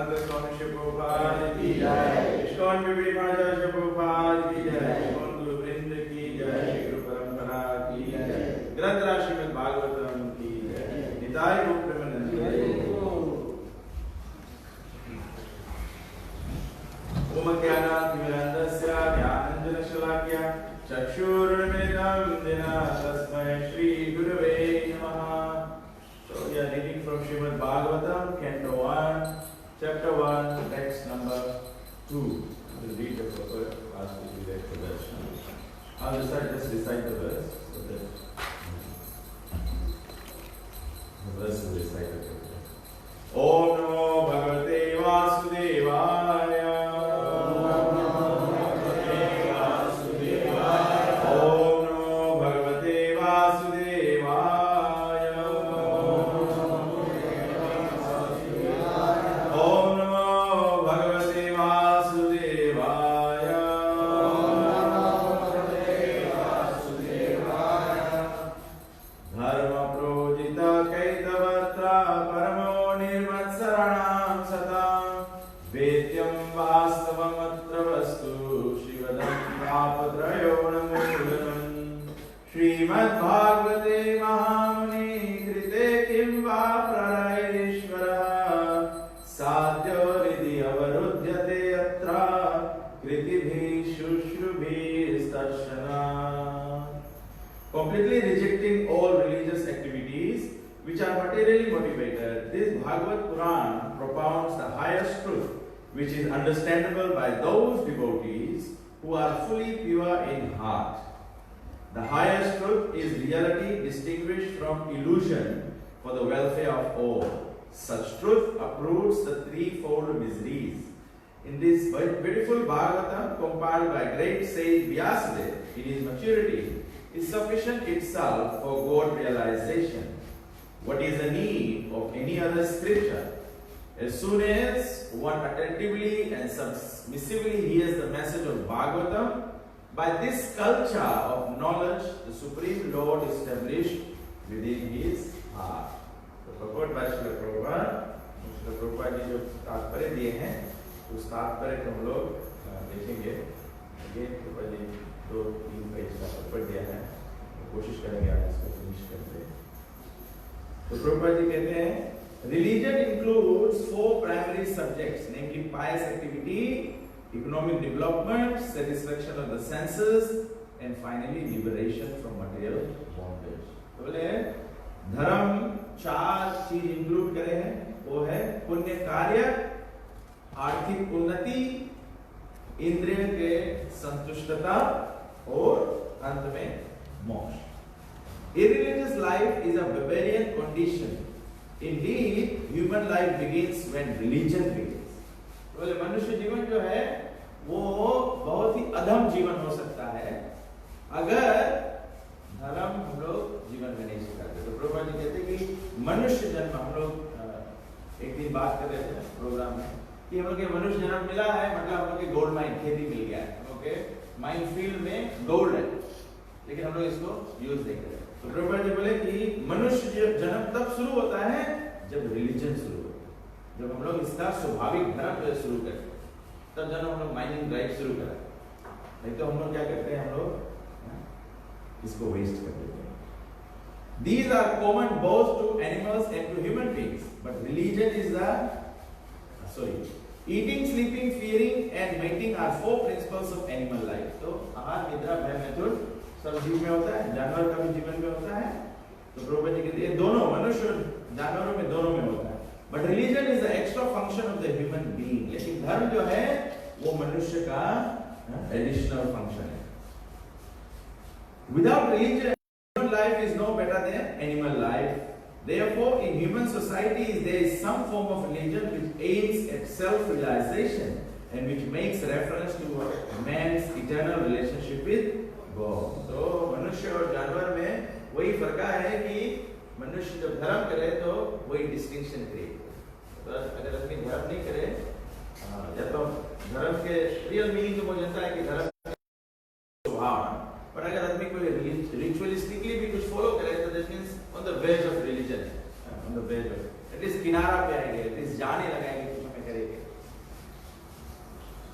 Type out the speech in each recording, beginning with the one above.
भक्त स्वामी शिव गोपाल की जय, इस्कॉन विवेकानंद शिव गोपाल की जय, इस्कॉन गुरु वृंद की जय, गुरु परंपरा की जय, ग्रंथ श्रीमद् भागवतम की जय, निताय रूप प्रेमानंद की जय। ओम ज्ञानातिमिरान्धस्य ज्ञानाञ्जनशलाकया चक्षुरुन्मिलितं येन तस्मै श्री गुरवे नमः। So we are reading from Srimad Bhagavatam, Canto 1, Chapter 1, text number 2. We'll read the proper verse which we read for this. I'll just recite the verse so that the verse is recited. Om Namo Bhagavate Vasudevaya. श्रीमद्भागवते महामुनि कृते किं वा प्रलयेश्वरः साध्यो हृदि अवरुध्यते अत्र कृतिभिः शुश्रूभिस्तर्शनात्। Completely rejecting all religious activities which are materially motivated, this Bhagavad Puran propounds the highest truth which is understandable by those devotees who are fully pure in heart. The highest truth is reality distinguished from illusion for the welfare of all. Such truth uproots the threefold miseries. In this beautiful Bhagavatam compiled by great sage Vyasadeva in his maturity is sufficient itself for God realization. What is the need of any other scripture? As soon as one attentively and submissively hears the message of Bhagavatam, by this culture of knowledge, the Supreme Lord established within his heart. तो भगवत भाष्य प्रभुपाद जी जो तात्पर्य दिए हैं, उस तात्पर्य को हम लोग देखेंगे। ये प्रभुपाद जी 2-3 पेज का तात्पर्य दिया है, कोशिश करेंगे आज इसको फिनिश करते। तो प्रभुपाद जी कहते हैं, religion includes 4 primary subjects, namely pious activity, economic development, satisfaction of the senses, and finally liberation from material bondage. तो बोले धर्म 4 चीज इंक्लूड करे हैं, वो है पुण्य कार्य, आर्थिक उन्नति, इंद्रिय के संतुष्टता और अंत में मोक्ष। Irreligious life is a barbarian condition. Indeed, human life begins when religion begins. बोले मनुष्य जीवन जो है वो बहुत ही अधम जीवन हो सकता है अगर धर्म हम लोग जीवन में नहीं सिखाते। तो प्रभुपाद जी कहते कि मनुष्य जन्म, हम लोग एक दिन बात कर रहे थे प्रोग्राम में कि हम लोग के मनुष्य जन्म मिला है, मतलब हम लोग के गोल्ड माइन खेती मिल गया है, हम लोग के माइन फील्ड में गोल्ड है, लेकिन हम लोग इसको यूज नहीं कर रहे। तो प्रभुपाद जी बोले कि मनुष्य जन्म तब शुरू होता है जब रिलीजन शुरू, जब हम लोग इसका स्वाभाविक धर्म शुरू करें, तब जब हम लोग माइनिंग ड्राइव शुरू करें, नहीं तो हम लोग क्या करते हैं, हम लोग इसको वेस्ट कर देते हैं। These are common both to animals and to human beings, but religion is the eating, sleeping, fearing and mating are 4 principles of animal life. तो आहार, निद्रा, भय, मैथुन सब जीव में होता है, जानवर का भी जीवन में होता है। तो प्रभुपाद जी कहते हैं दोनों, मनुष्य जानवरों में दोनों में होता है। But religion is the extra function of the human being. लेकिन धर्म जो है वो मनुष्य का additional function है। Without religion, human life is no better than animal life. Therefore, in human societies, there is some form of religion which aims at self-realization and which makes reference to man's eternal relationship with God. तो मनुष्य और जानवर में वही फर्क है कि मनुष्य जब धर्म करे तो वही डिस्टिंक्शन क्रिएट करे। तो अगर आदमी धर्म नहीं करे, या तो धर्म के रियल मीनिंग तो वो जानता है कि धर्म स्वभाव, पर अगर आदमी कोई रिचुअलिस्टिकली भी कुछ फॉलो करे तो that means on the ways of religion, on the ways of at least किनारा पे आएंगे, एटलीस्ट जाने लगाएंगे कुछ हमें करेंगे।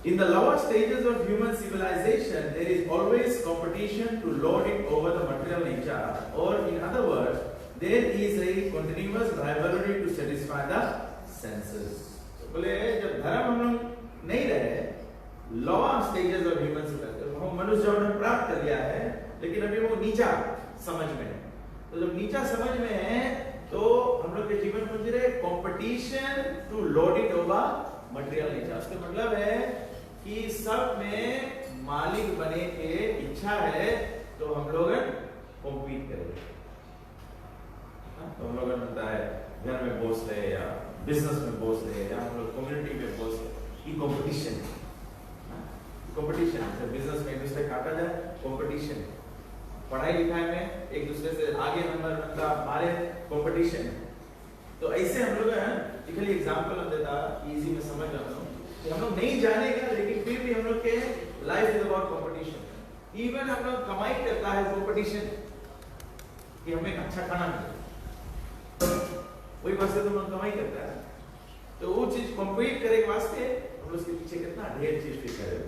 In the lower stages of human civilization, there is always competition to lord it over the material nature, or in other words, there is a continuous rivalry to satisfy the senses. तो बोले जब धर्म हम लोग नहीं रहे, lower stages of human civilization, हम मनुष्य जीवन प्राप्त कर लिया है, लेकिन अभी वो नीचा समझ में है। तो जब नीचा समझ में है, तो हम लोग के जीवन में रहे competition to lord it over material nature। उसका मतलब है कि सब में मालिक बने के इच्छा है, तो हम लोग कॉम्पीट करेंगे। तो हम लोग बनता है घर में बॉस ले या बिजनेस में बॉस ले या हम लोग कम्युनिटी में बॉस ले, ये कंपटीशन है। बिजनेस में एक दूसरे काटा जाए, कंपटीशन। पढ़ाई लिखाई में एक दूसरे से आगे नंबर बनता हमारे कंपटीशन। तो ऐसे हम लोग है एग्जांपल हम देता इजी में समझ जाता हूँ कि हम लोग नहीं जानेगा, लेकिन फिर भी हम लोग के life is about competition. Even हम लोग कमाई करता है कंपटीशन कि हमें अच्छा खाना मिले, वही वैसे तो हम कमाई करता है, तो वो चीज कंपीट करे के वास्ते हम लोग उसके पीछे कितना ढेर चीज फिर करे।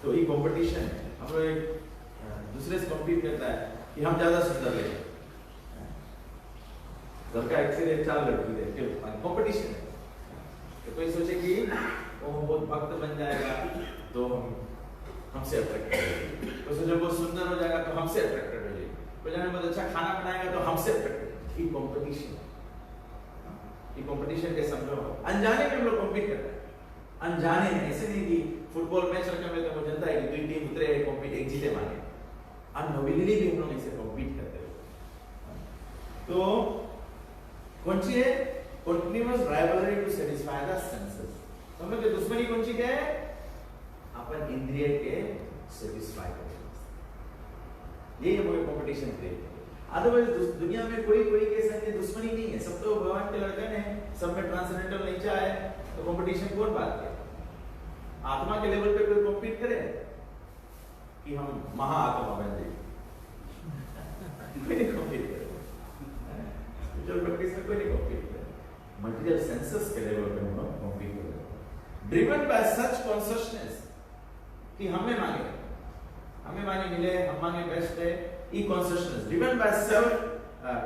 तो ये कंपटीशन है, हम लोग एक दूसरे से कंपीट करता है कि हम ज्यादा सुंदर लगे, घर का एक से 4 लड़की दे, क्यों कंपटीशन है। तो कोई सोचे कि वो बहुत भक्त बन जाएगा तो हमसे अट्रैक्ट करेगी, कोई सोचे बहुत सुंदर हो जाएगा तो हमसे अट्रैक्टेड हो जाएगी, कोई जाने बहुत अच्छा खाना बनाएगा तो हमसे अट्रैक्टेड। ये कंपटीशन के समझो, अनजाने में हम लोग कॉम्पीट करते हैं। अनजाने में ऐसे नहीं कि फुटबॉल मैच रखने में तो मुझे जनता है कि 2 टीम उतरे कॉम्पीट एक जीते माने, अननोविंगली भी हम लोग ऐसे कॉम्पीट करते हैं। तो कौन सी है? Continuous rivalry to satisfy the senses. तो हम लोग की दुश्मनी कौन सी है? अपन इंद्रिय के सेटिस्फाई करना, ये हमारे कंपटीशन क्रिएट। अदरवाइज दुनिया में कोई के साथ दुश्मनी नहीं है, सब तो भगवान के लड़के हैं, सब में ट्रांसेंडेंटल नेचर है, तो कंपटीशन कौन बात करे? आत्मा के लेवल पे कोई कॉम्पीट करे कि हम महाआत्मा बन जाए, कोई नहीं कॉम्पीट करे, स्पिरिचुअल प्रैक्टिस में कोई नहीं कॉम्पीट करे, मटेरियल सेंसेस के लेवल पे हम कॉम्पीट करे। ड्रिवन बाय सच कॉन्शियसनेस कि हमें मांगे मिले, हम मांगे बेस्ट है, ई consciousness driven by self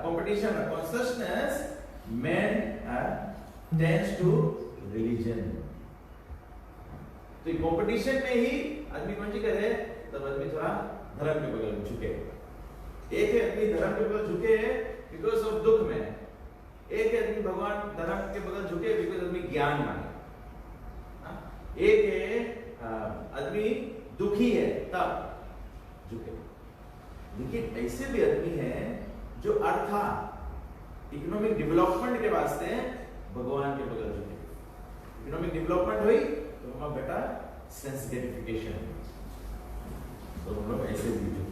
competition or consciousness, man tends to religion। तो कंपटीशन में ही आदमी कौन सी करे, तब आदमी थोड़ा धर्म के बगल में झुके। एक है आदमी धर्म के बगल झुके बिकॉज ऑफ दुख में, एक है आदमी भगवान धर्म के बगल झुके बिकॉज आदमी ज्ञान मांगे, एक है आदमी दुखी है तब झुके। लेकिन ऐसे भी आदमी है जो अर्था इकोनॉमिक डेवलपमेंट के वास्ते भगवान के बगल झुके। इकोनॉमिक डेवलपमेंट हुई तो हमारा बेटा सेंस ग्रेटिफिकेशन, तो हम लोग ऐसे भी झुकते हैं।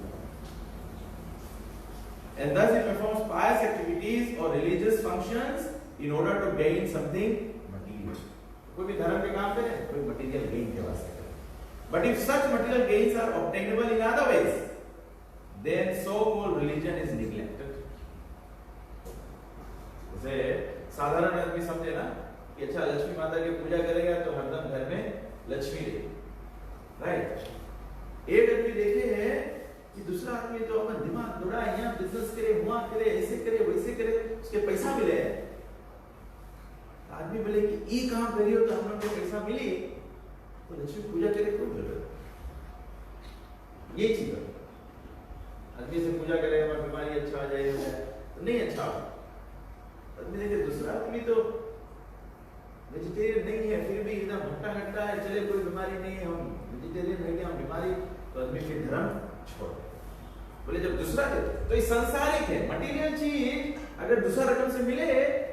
And thus he performs pious activities or religious functions in order to gain something material। कोई भी धर्म के काम करे, कोई मटेरियल गेन के वास्ते करे। But if such material gains are obtainable in other ways, then so-called religion is neglected। जैसे साधारण आदमी समझे ना कि अच्छा लक्ष्मी माता की पूजा करेगा तो हरदम घर में लक्ष्मी रहेगी, राइट। एक आदमी देखे है कि दूसरा आदमी तो अपना दिमाग दौड़ा, यहाँ बिजनेस करे, वहां करे, ऐसे करे, वैसे करे, उसके पैसा मिले। आदमी बोले कि ई काम करियो तो हम लोग को पैसा मिली, तो लक्ष्मी पूजा करे कोई बोले ये चीज है। आदमी से पूजा करे हमारी बीमारी अच्छा हो जाए तो नहीं अच्छा हो। आदमी देखे दूसरा आदमी तो वेजिटेरियन नहीं है, फिर भी एकदम भट्टा घट्टा है, चले कोई बीमारी नहीं है, हम वेजिटेरियन नहीं है, हम बीमारी, तो आदमी फिर धर्म छोड़। बोले जब दूसरा तो ये सांसारिक है, मटेरियल चीज अगर दूसरा रकम से मिले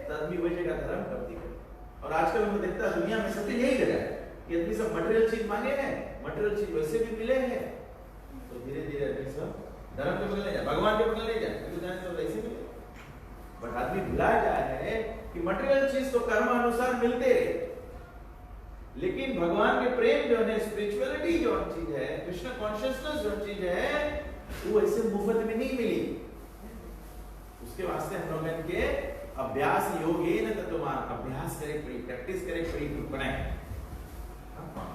तो आदमी वही जगह धर्म करती है। और आजकल हम देखता है दुनिया में सबसे यही लगा है कि आदमी सब मटेरियल चीज मांगे हैं, मटेरियल चीज वैसे भी मिले हैं, तो धीरे धीरे आदमी सब धर्म के बगल नहीं जाए, भगवान के बगल नहीं जाए, तो जाने तो ऐसे मिले। बट आदमी भुला जाए है कि मटेरियल चीज तो कर्म अनुसार मिलते रहे, लेकिन भगवान के प्रेम जो है, स्पिरिचुअलिटी जो चीज है, कृष्ण कॉन्शियसनेस जो चीज है, वो ऐसे मुफ्त में नहीं मिली। उसके वास्ते हम लोगों के अभ्यास योगेन तत्वमान, अभ्यास करे पड़ी, प्रैक्टिस करे पड़ी, बनाए।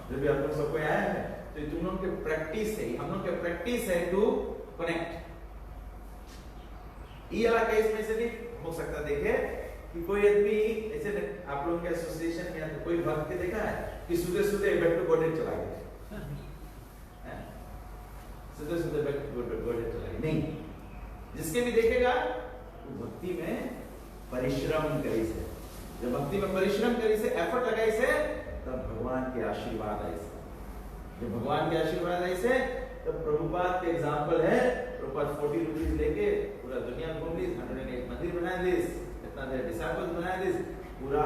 जब भी आप लोग सबको आया है तो तुम लोग के प्रैक्टिस है, हम लोग के प्रैक्टिस है टू कनेक्ट। ये वाला केस में से भी हो सकता देखे कि कोई आदमी ऐसे आप लोगों के एसोसिएशन में तो कोई भक्त के देखा है कि सुबह सुबह बैक टू गॉडेड चला गया, सुबह सुबह बैक टू गॉडेड चला गया नहीं। जिसके भी देखेगा वो भक्ति में परिश्रम करी से, जब भक्ति में परिश्रम करी से, एफर्ट लगाई से, तब भगवान के आशीर्वाद आई से। जब भगवान के आशीर्वाद आई से तब प्रभुपाद के एग्जांपल है, प्रभुपाद 40 रुपीस लेके पूरा दुनिया घूम ली, 108 मंदिर बना दी, इतना देर डिसाइपल्स बना दी, पूरा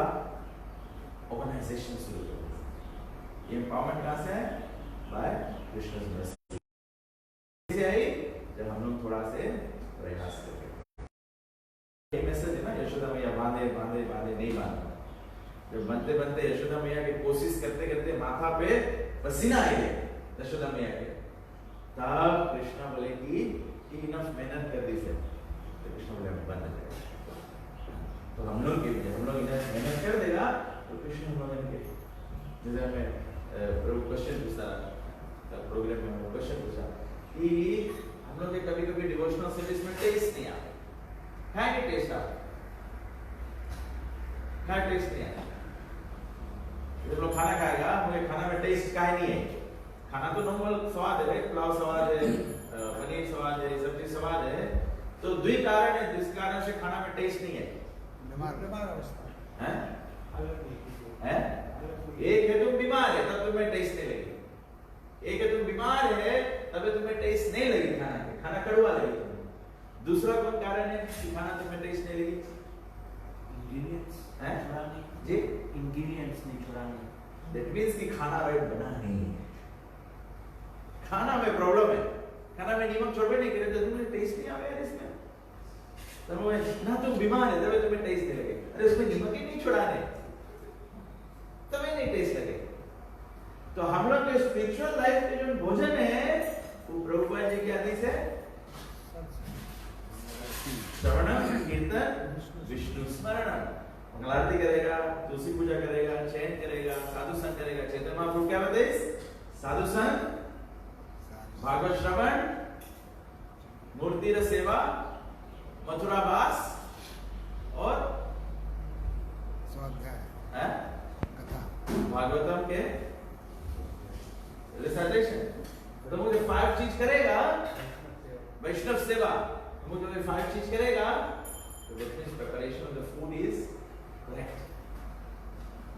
ऑर्गेनाइजेशन शुरू कर दी। ये एम्पावरमेंट कहां से है? बाय कृष्ण's mercy से आई, जब हम लोग थोड़ा से प्रयास करें। एक मैसेज है ना, यशोदा मैया बांधे बांधे बांधे नहीं बांधे। जब बनते बनते यशोदा मैया की कोशिश करते करते माथा पे पसीना आई है यशोदा मैया के, तब कृष्णा बोले कि इनफ मेहनत कर दी से, तो कृष्णा बोले बंद हो जाएगा। तो हम लोग के लिए हम लोग इनफ मेहनत कर देगा तो कृष्ण हम लोग के जैसे हमें प्रभु क्वेश्चन पूछा प्रोग्राम में, क्वेश्चन पूछा कि हम लोग के कभी कभी डिवोशनल सर्विस में टेस्ट नहीं आता है, कि टेस्ट आता है, टेस्ट नहीं आता। जब लोग खाना खाएगा, मुझे खाना में टेस्ट का ही नहीं है। खाना तो नॉर्मल स्वाद है, पुलाव स्वाद है, पनीर स्वाद है, सब्जी स्वाद है, तो दो ही कारण है जिस कारण से खाना में टेस्ट नहीं है। बीमार अवस्था है? एक है तुम बीमार है तब तुम्हें टेस्ट नहीं लगी, एक है तुम बीमार है तब तुम्हें टेस्ट नहीं लगी खाना के, खाना कड़वा लगी। दूसरा कौन कारण है कि खाना तुम्हें टेस्ट नहीं लगी? इंग्रेडिएंट्स जी, इंग्रेडिएंट्स नहीं चुराने। दैट मींस कि खाना राइट बना नहीं है, खाना में प्रॉब्लम है, खाना में नमक छोड़बे नहीं करे तो तुम्हें टेस्ट नहीं आवे यार इसमें। तब ना तुम बीमार है तब तुम्हें टेस्ट नहीं लगे, अरे उसमें नमक ही नहीं छोड़ाने तभी नहीं टेस्ट लगे। तो हम लोग के स्पिरिचुअल लाइफ के जो भोजन है वो प्रभुपाद जी के आदेश है, श्रवण कीर्तन विष्णु स्मरण। मंगलारती करेगा, तुलसी पूजा करेगा, चैन करेगा, साधु संग करेगा। चैतन्य महाप्रभु क्या बताइए? साधु संग, भागवत श्रवण, मूर्ति सेवा, मथुरा वास और स्वाध्याय कथा, भागवतम के रिसाइटेशन। तो मुझे 5 चीज करेगा, वैष्णव सेवा मुझे 5 चीज करेगा, तो that means preparation of the food is correct.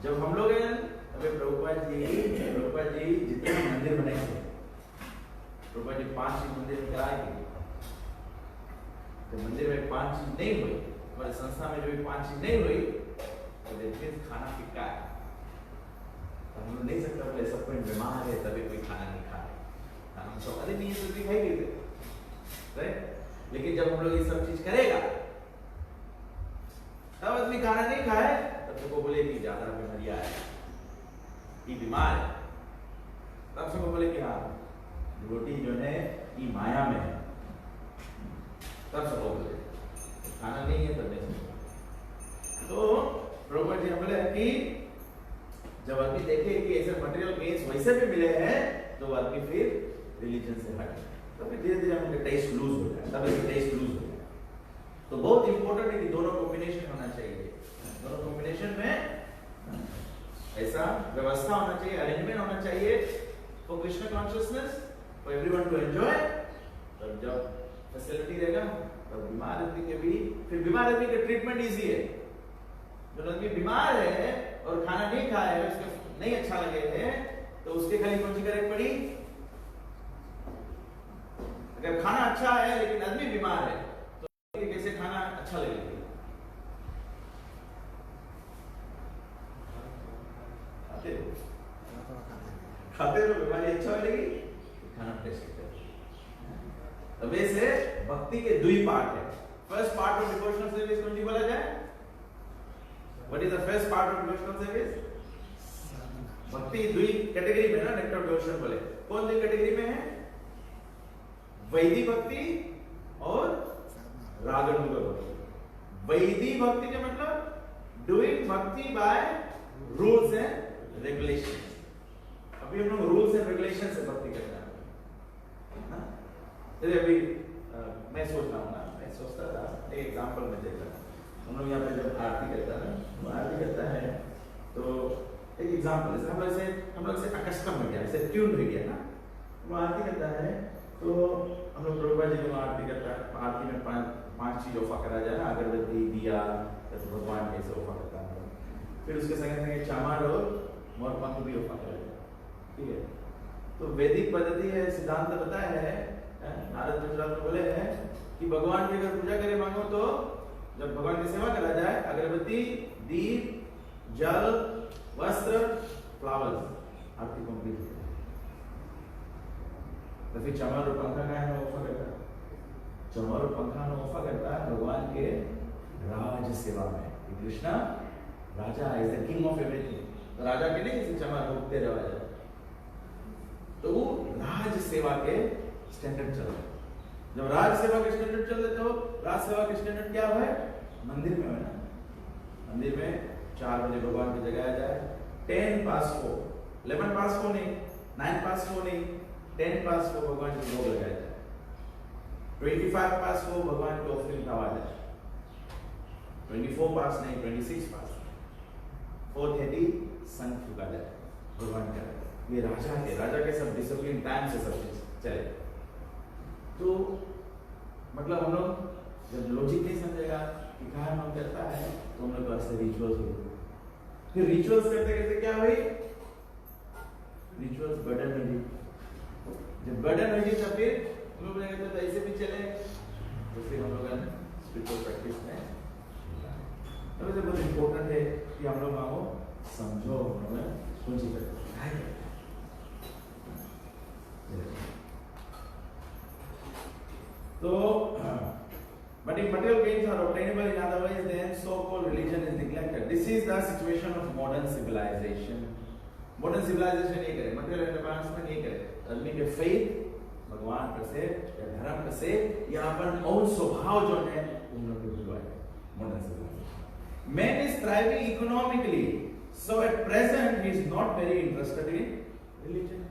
जब हम लोग हैं अबे प्रभुपाद जी जितने मंदिर बनाए थे, प्रभुपाद जी 5 चीज मंदिर में कराए थे। जब मंदिर में 5 चीज नहीं हुई, हमारे संस्था में जो भी 5 चीज नहीं हुई, तो दैट मींस खाना फिक्का है। हम लोग नहीं सकते बोले सब कोई बीमार है तभी कोई खाना नहीं खा रहे, हम सब अरे नहीं तो भी खाएंगे राइट। लेकिन जब हम लोग ये सब चीज करेगा तब आदमी खाना नहीं खाए तब सबको बोले कि ज्यादा बीमारियां है, ये बीमार है, तब सबको बोले कि हाँ रोटी जो है ये माया में है, तब सबको बोले खाना नहीं है तब नहीं। तो प्रभुपाद जी बोले कि जब आदमी देखे कि ऐसे मटेरियल गेन्स वैसे भी मिले हैं तो आदमी फिर रिलीजन से हटे, तब धीरे धीरे हमें टेस्ट लूज हो जाए, तब टेस्ट लूज हो जाए। तो बहुत इंपॉर्टेंट है कि दोनों कॉम्बिनेशन होना चाहिए, दोनों कॉम्बिनेशन में ऐसा व्यवस्था होना चाहिए, अरेंजमेंट होना चाहिए for Krishna consciousness, for everyone to enjoy. तब जब फैसिलिटी रहेगा तब बीमार आदमी के भी, फिर बीमार आदमी का ट्रीटमेंट इजी है। जो आदमी बीमार है और खाना नहीं खाया है, उसके नहीं अच्छा लगे है, तो उसके खाली कौन सी करेक्ट पड़ी? अगर खाना अच्छा है लेकिन आदमी बीमार है तो कैसे खाना अच्छा लगेगा? खाते रहो, बीमारी अच्छा लगेगी, खाना टेस्ट करो। अब वैसे भक्ति के 2 पार्ट है। First part of devotional service कौन सी बोला जाए? What is the first part of devotional service? भक्ति 2 कैटेगरी में ना, नेक्टर डिवोशन बोले। कौन 2 कैटेगरी में है? वैदिक भक्ति और रागानुग भक्ति। वैदिक भक्ति का मतलब डूइंग भक्ति बाय रूल्स एंड रेगुलेशंस। जैसे अभी मैं सोच रहा हूँ ना, मैं सोचता था एक एग्जांपल में देख रहा हूँ, हम लोग यहाँ पे जब आरती करता है ना, तो आरती करता है तो एक एग्जांपल जैसे हम लोग से अकस्टम हो गया, जैसे ट्यून हो गया ना, वो आरती करता है तो हम लोग प्रभुपाद जी को आरती करता है, आरती में पांच चीज ऑफर करा जाए ना, अगरबत्ती, दिया, तो भगवान कैसे ऑफर करता है, फिर उसके संगे संगे चामर और मोरपंख भी ऑफर करा जाए, ठीक है। तो वैदिक पद्धति है, सिद्धांत बताया है, नारद गुजरात में बोले हैं कि भगवान की अगर पूजा करे मांगो तो जब भगवान की सेवा करा जाए, अगरबत्ती, दीप, जल, वस्त्र, फ्लावर्स, आरती कंप्लीट हो जाए। तो फिर चमर और पंखा का है ऑफर करता है, चमर और पंखा ने ऑफर करता है भगवान के राज सेवा में। Krishna raja is the king of everything, तो राजा के नहीं किसी चमर उठते रहा जाए, तो वो राज सेवा के स्टैंडर्ड चल रहे। जब राज सेवा के स्टैंडर्ड चल रहे तो राज सेवा के स्टैंडर्ड क्या है, मंदिर में है ना, मंदिर में 4 बजे भगवान की जगाया जाए, 10 पास को 11 पास को नहीं, 9 पास को नहीं, 10 पास को भगवान की भोग लगाया जाए, 25 पास को भगवान की ऑफरिंग उठावा जाए, 24 पास नहीं, 26 पास, 4:30 सन फूका जाए भगवान का। ये राजा के सब डिसिप्लिन टाइम से सब चीज चले। तो मतलब हम लोग जब लॉजिक नहीं समझेगा कि कहा हम करता है, तो हम लोग तो ऐसे रिचुअल्स हो, फिर रिचुअल्स करते करते क्या हुई, रिचुअल्स बर्डन में दी, जब बर्डन में दी तब फिर हम लोग ने तो ऐसे भी चले, तो फिर हम लोग स्पिरिचुअल प्रैक्टिस में तो बहुत इंपॉर्टेंट है कि हम लोग आओ समझो, हम लोग कौन सी करते तो but if material gains are obtainable in other ways, then so-called religion is neglected. This is the situation of modern civilization. Modern civilization ये करे, material advancement ये करे, आदमी के faith भगवान पर से या धर्म पर से या अपन और स्वभाव जो है उन लोगों को भुलवाए। Modern civilization. Man is thriving economically, so at present he is not very interested in religion.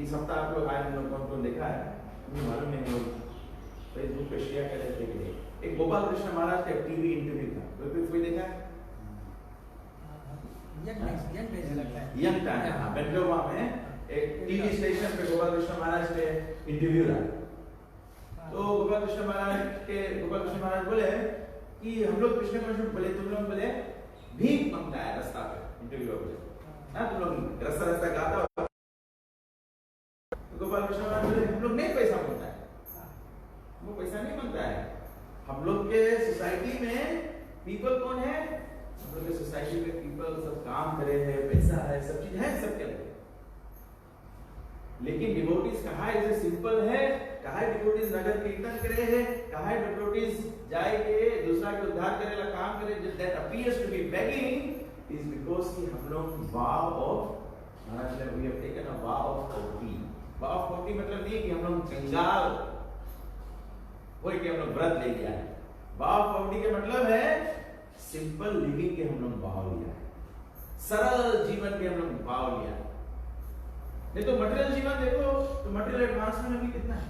इस हफ्ता आप लोग आए, हम लोग कौन देखा है मुझे मालूम नहीं, लोग फेसबुक पे शेयर कर रहे थे कि नहीं, एक गोपाल कृष्ण महाराज का टीवी इंटरव्यू था, कोई देखा है? यंग टाइम, हाँ, बेंगलोर में एक टीवी स्टेशन पे गोपाल कृष्ण महाराज के इंटरव्यू रहा। तो गोपाल कृष्ण महाराज बोले कि हम लोग कृष्ण कृष्ण बोले, तुम लोग बोले भीख मांगता है रास्ता पे, इंटरव्यू बोले ना, तुम लोग रास्ता गाता हो, गोपाल कृष्ण महाराज बोले हम लोग नहीं पैसा मांगता है, वो पैसा नहीं मांगता है, हम लोग के सोसाइटी में पीपल कौन है, हम लोग के सोसाइटी में पीपल सब काम करे हैं, पैसा है, सब चीज है सबके लिए, लेकिन डिवोटीज कहाँ ऐसे सिंपल है, कहाँ डिवोटीज नगर कीर्तन करे है, कहाँ डिवोटीज जाएंगे दूसरा के उद्धार करे ला काम करे, that appears to be begging is because कि हम लोग vow of महाराज ने we have taken a vow of poverty. vow of poverty मतलब नहीं कि हम लोग कंगाल वही कि हम लोग व्रत ले लिया है, vow of poverty के मतलब है सिंपल लिविंग के हम लोग भाव लिया है, सरल जीवन के हम लोग भाव लिया है। नहीं तो मटेरियल जीवन देखो तो मटेरियल एडवांसमेंट अभी कितना है,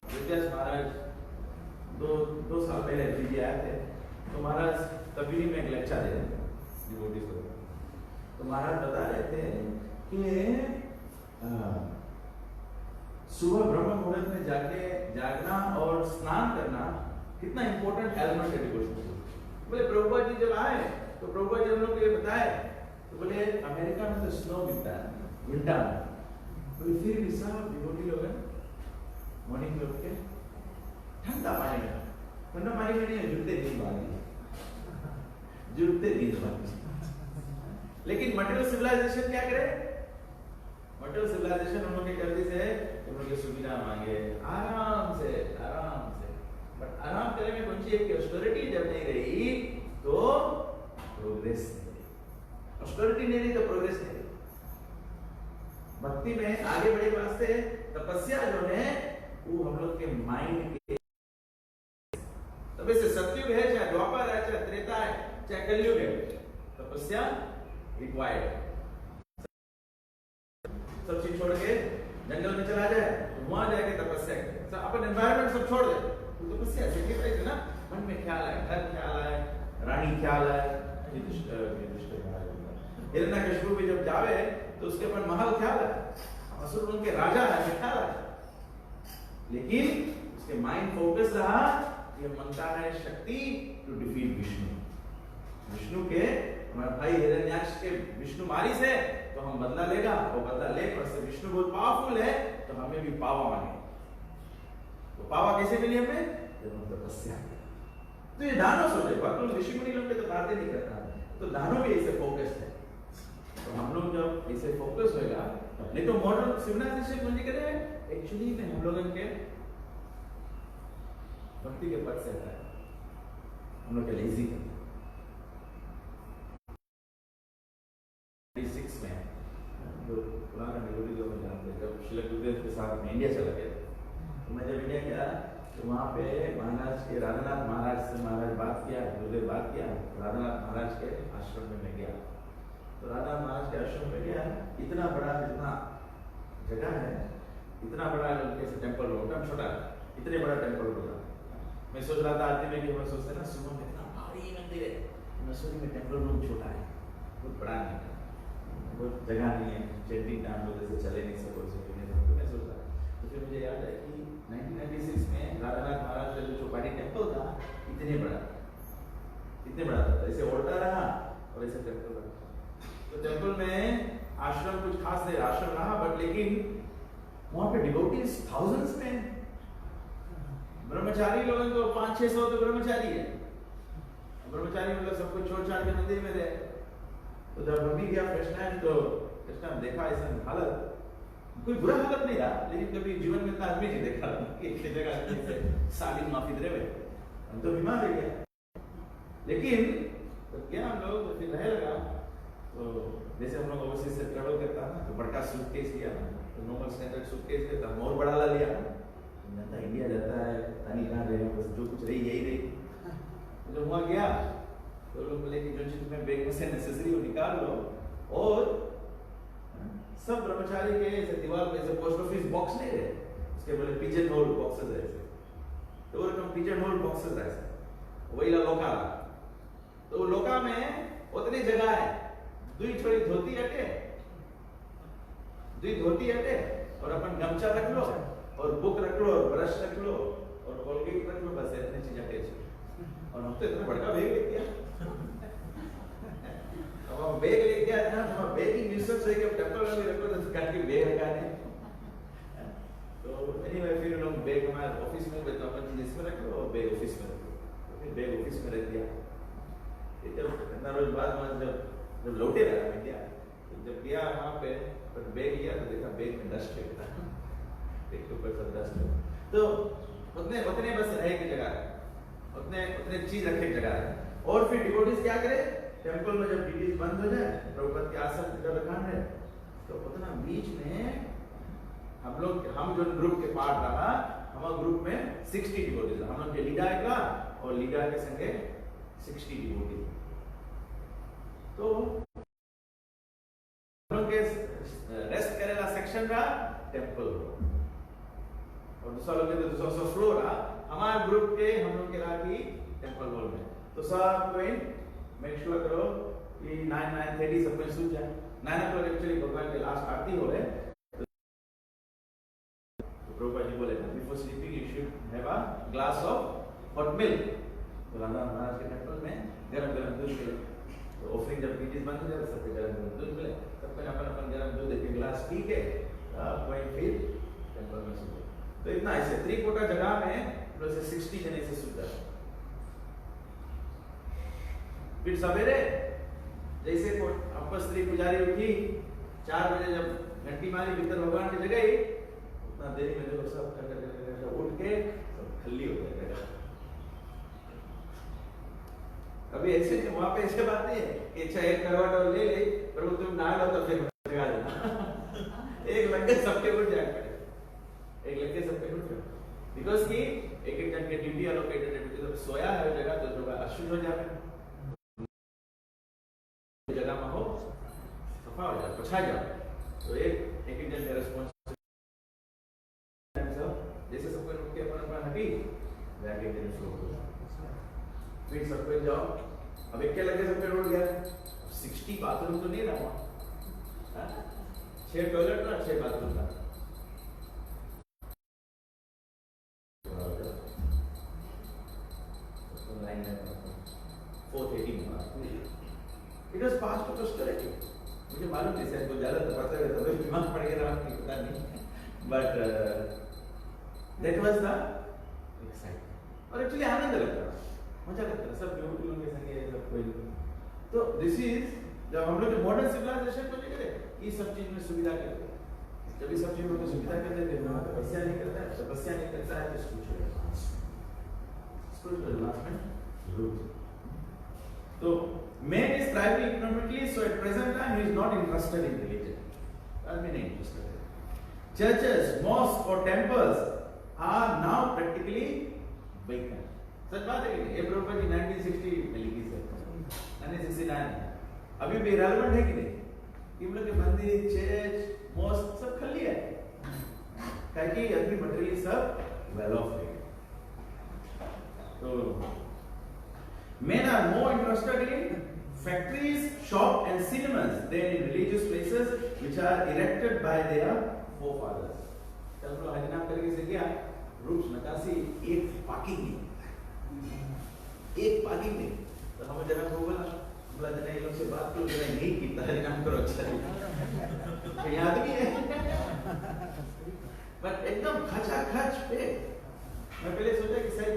विद्यास महाराज दो साल पहले दिल्ली आए थे, तो महाराज तभी में एक लेक्चर दे रहे थे डिवोटीज को, तो महाराज बता रहे थे कि सुबह ब्रह्म मुहूर्त में जाके जागना और स्नान करना कितना इंपॉर्टेंट एलिमेंट है डिवोशन। बोले प्रभुपाद जी जब आए तो प्रभुपाद जी हम लोग को ये बताए, तो बोले अमेरिका में तो स्नो मिलता है विंटर में, बोले फिर भी सब डिवोटी लोग हैं मॉर्निंग लोग के ठंडा पानी में, ठंडा पानी में नहीं जूते नहीं बांधे, जूते नहीं बांधे। लेकिन मटेरियल सिविलाइजेशन क्या करे, मटेरियल सिविलाइजेशन हम लोग के करते से हम लोग सुविधा मांगे आराम से, बट आराम करने में कौन सी एक ऑस्टेरिटी जब नहीं रही तो प्रोग्रेस नहीं रही, ऑस्टेरिटी नहीं रही तो प्रोग्रेस नहीं रही। भक्ति में आगे बढ़े वास्ते तपस्या जो है वो हम लोग के माइंड के, तब से सतयुग है चाहे द्वापर है चाहे त्रेता है चाहे कलयुग है, तपस्या रिक्वायर्ड। सब चीज छोड़ के जंगल में चला जाए, तो वहां जाके तपस्या करे, सब अपन एनवायरनमेंट सब छोड़ दे, तो तपस्या सेक्रीफाइस है ना, मन में ख्याल आए, घर ख्याल आए, रानी ख्याल आए, हिरण्यकशिपु भी जब जावे तो उसके ऊपर महल ख्याल है, असुर उनके राजा है ख्याल है, लेकिन उसके माइंड फोकस रहा, ये मनता है शक्ति टू डिफीट विष्णु। विष्णु के हमारा भाई हिरण्याक्ष के विष्णु मारी से तो हम बदला लेगा, वो बदला ले, पर से विष्णु बहुत पावरफुल है तो हमें भी पावा मांगे। तो पावा कैसे मिली हमें? जब हम तपस्या करें। तो ये दानव सोचे, भक्त ऋषि मुनि लोग तो बातें नहीं करता, तो दानव भी ऐसे फोकस्ड है। तो हम लोग जब ऐसे फोकस होगा, नहीं तो मॉडर्न सिविलाइजेशन मुझे कह रहे हैं एक्चुअली में हम लोगों के भक्ति के पद से है, हम लोग के लेजी है। 6 में जो पुराना मेलोडी जो मैं जानते हैं, जब श्री गुरुदेव के साथ में इंडिया चला गया, तो मैं जब इंडिया गया तो वहाँ पे महाराज के राधानाथ महाराज से महाराज बात किया, गुरुदेव बात किया, राधानाथ महाराज के आश्रम में मैं गया। तो राधानाथ महाराज के आश्रम में गया, इतना बड़ा जितना जगह है, इतना बड़ा जैसे टेम्पल होगा, छोटा इतने बड़ा टेम्पल होगा। मैं सोच रहा था आरती में कि मैं सोचते ना सुबह में इतना भारी मंदिर है, मसूरी में टेम्पल रूम छोटा है, बहुत बड़ा नहीं है, बहुत जगह नहीं है, चेंटिंग टाइम लोग जैसे चले नहीं सको, तो मैं सोच रहा। तो फिर मुझे याद है कि 1996 में राधानाथ महाराज का जो चौपाटी टेम्पल था, इतने बड़ा था, ऐसे ओल्टा रहा और ऐसे टेम्पल रहा। तो टेम्पल में आश्रम कुछ खास नहीं, आश्रम रहा, बट लेकिन वहां पे डिवोटीज थाउजेंड्स में, ब्रह्मचारी लोगों को 500-600 तो ब्रह्मचारी है, ब्रह्मचारी मतलब सब कुछ छोड़ छाड़ के मंदिर में रहे। तो जब हम भी गया फर्स्ट टाइम, तो फर्स्ट टाइम देखा ऐसा हालत, कोई बुरा हालत नहीं रहा, लेकिन कभी जीवन में इतना आदमी नहीं देखा कि एक जगह से सालिन माफी दे रहे, हम तो बीमार हो गया। लेकिन तो क्या हम लोग तो फिर रहे लगा, तो जैसे हम लोग ओवरसीज से ट्रेवल करता ना, तो बड़का सूटकेस लिया, तो नॉर्मल स्टैंडर्ड सूटकेस लेता, और बड़ा ला लिया, जनता इंडिया जाता है, तानी कहाँ रहे, बस जो कुछ रही यही रही। तो जब वहाँ गया तो लोग बोले कि जो चीज तुम्हें बैग में से नेसेसरी वो निकाल लो, और सब ब्रह्मचारी के ऐसे दीवार पे ऐसे पोस्ट ऑफिस बॉक्स नहीं रहे, उसके बोले पिजन होल बॉक्सेस ऐसे, तो वो रकम पिजन होल बॉक्सेस ऐसे, वही ला लोका, तो लोका में उतनी जगह है, दुई छोड़ी धोती हटे और अपन गमछा रख लो और बुक रख लो और ब्रश रख लो और कोलगेट रख लो, बस इतनी चीज अटैच। और हम तो इतना बड़ा बैग ले गया, अब हम बैग ले गया ना, हम बैग ही न्यूसेंस है कि टेम्पल में भी रखो, तो काट के बैग रखा है। तो एनीवे फिर लोग बैग हमारे ऑफिस में, तो अपन चीज इसमें रख लो और बैग ऑफिस में रख लो, तो फिर बैग ऑफिस में रख दिया। जब इतना रोज बाद में जब लौटे रहा मैं क्या, तो जब गया वहाँ पे पर बैग लिया तो देखा बैग में डस्ट है, बैग के ऊपर सब डस्ट है। तो उतने बस रहे की जगह है, उतने चीज रखे की जगह है। और फिर डिवोटीज क्या करे, टेम्पल में जब डिवोटीज बंद हो जाए, प्रभुपद के आसन इधर रखा है, तो उतना बीच में हम जो ग्रुप के पार्ट रहा, हमारे ग्रुप में 60 डिवोटीज, हम लोग के लीडर का और लीडर के संगे 60 डिवोटीज। तो हम लोग के रेस्ट करेला सेक्शन रहा टेम्पल, और दूसरा लोग के दूसरा फ्लोर रहा, हमारे ग्रुप के हम लोग के रहा की टेम्पल हॉल में। तो सब कोई मेक श्योर करो कि 9:30 सब कोई सूझ जाए। 9 o'clock एक्चुअली भगवान के लास्ट आरती हो रहे, तो प्रभुपाद जी बोले before sleeping you should have a glass of hot milk. तो राधा महाराज के टेम्पल में गरम दूध मिले, तो ऑफरिंग जब पीटीज बंद हो जाए सबके गरम दूध मिले, सबको अपन गरम दूध एक गिलास पी के कोई फिर टेम्पल में सो। तो इतना ऐसे 3/4 जगह में से 60 जने से सूझ जाए। फिर सवेरे जैसे आपका स्त्री पुजारी उठी 4 बजे, जब घंटी मारी भीतर भगवान की जगह ही, उतना देरी में देखो सब उठ के सब खल्ली हो गए। अभी ऐसे वहां पे ऐसे बात नहीं है कि अच्छा एक करवट और ले ले, प्रभु तुम नहा लो तो फिर जगा देना। एक लग के सबके उठ जाए पड़े, एक लग के सबके उठ जाए, बिकॉज की एक जन के ड्यूटी एलोकेटेड है, तो सोया है जगह तो जो अशुद्ध हो जाए, जगह में हो सफा हो जाए, पछा जाए, तो एक जन फिर सबको जाओ, अब एक क्या लगे सबके रोड गया, 60 बाथरूम तो नहीं ना वहाँ, 6 टॉयलेट ना 6 बाथरूम था। It was passed to posterity. मुझे मालूम नहीं शायद कुछ ज़्यादा पता है तो दिमाग पड़ गया ना नहीं पता नहीं, but that was the excitement और actually आनंद लगता है, मजा लगता है, सब लोगों के संग सब कोई। तो this is जब हम लोग मॉडर्न सिविलाइजेशन को लेकर ये सब चीज में सुविधा करते हैं, जब ये सब चीजों में सुविधा करते हैं तो तपस्या नहीं करता है, तपस्या नहीं करता है तो spiritual advancement rules। तो man is thriving economically, so at present time he is not interested in religion. I mean interested in churches, mosques or temples are now practically vacant। सच बात है कि नहीं? प्रभुपाद जी 1960 में लिखी है, 1969 अभी भी रेलेवेंट है कि नहीं? इन लोग के मंदिर, चर्च, मॉस्क सब खाली है, ताकि अभी मटेरियल सब वेल ऑफ है। तो men are more interested in factories, shops and cinemas than in religious places which are erected by their forefathers। चलो लोग हरिनाम करके से क्या रूप नकाशी एक पार्किंग में तो हमें जरा को बोला जरा ये लोग से बात करो, जरा नहीं कितना हरिनाम करो, अच्छा तो याद भी है बट एकदम खचा खच पे। मैं पहले सोचा कि शायद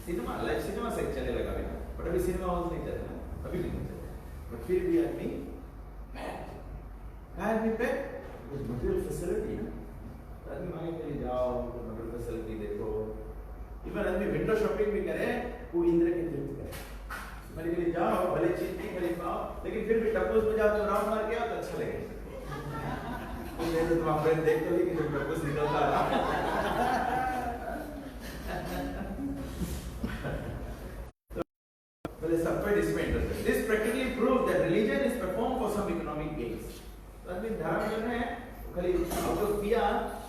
सिनेमा लाइव सिनेमा से चलने लगा भी, बट अभी सिनेमा हॉल नहीं चल रहा, अभी भी नहीं चल रहा, बट फिर भी आदमी कुछ मटेरियल फैसिलिटी ना, आदमी मांगे के लिए जाओ, मटेरियल फैसिलिटी देखो, इवन आदमी विंडो शॉपिंग भी करे, वो इंद्र के तीर्थ करे, मेरे के लिए जाओ, भले चीज नहीं खरीद पाओ, लेकिन फिर भी टप्पूस में जाओ तो राउंड मार के आओ तो अच्छा लगेगा। तो तुम आप देख तो ली कि जब टप्पूस निकलता है This practically proves that religion is performed for some economic gains। तो आदमी धर्म करना है, खाली आपको किया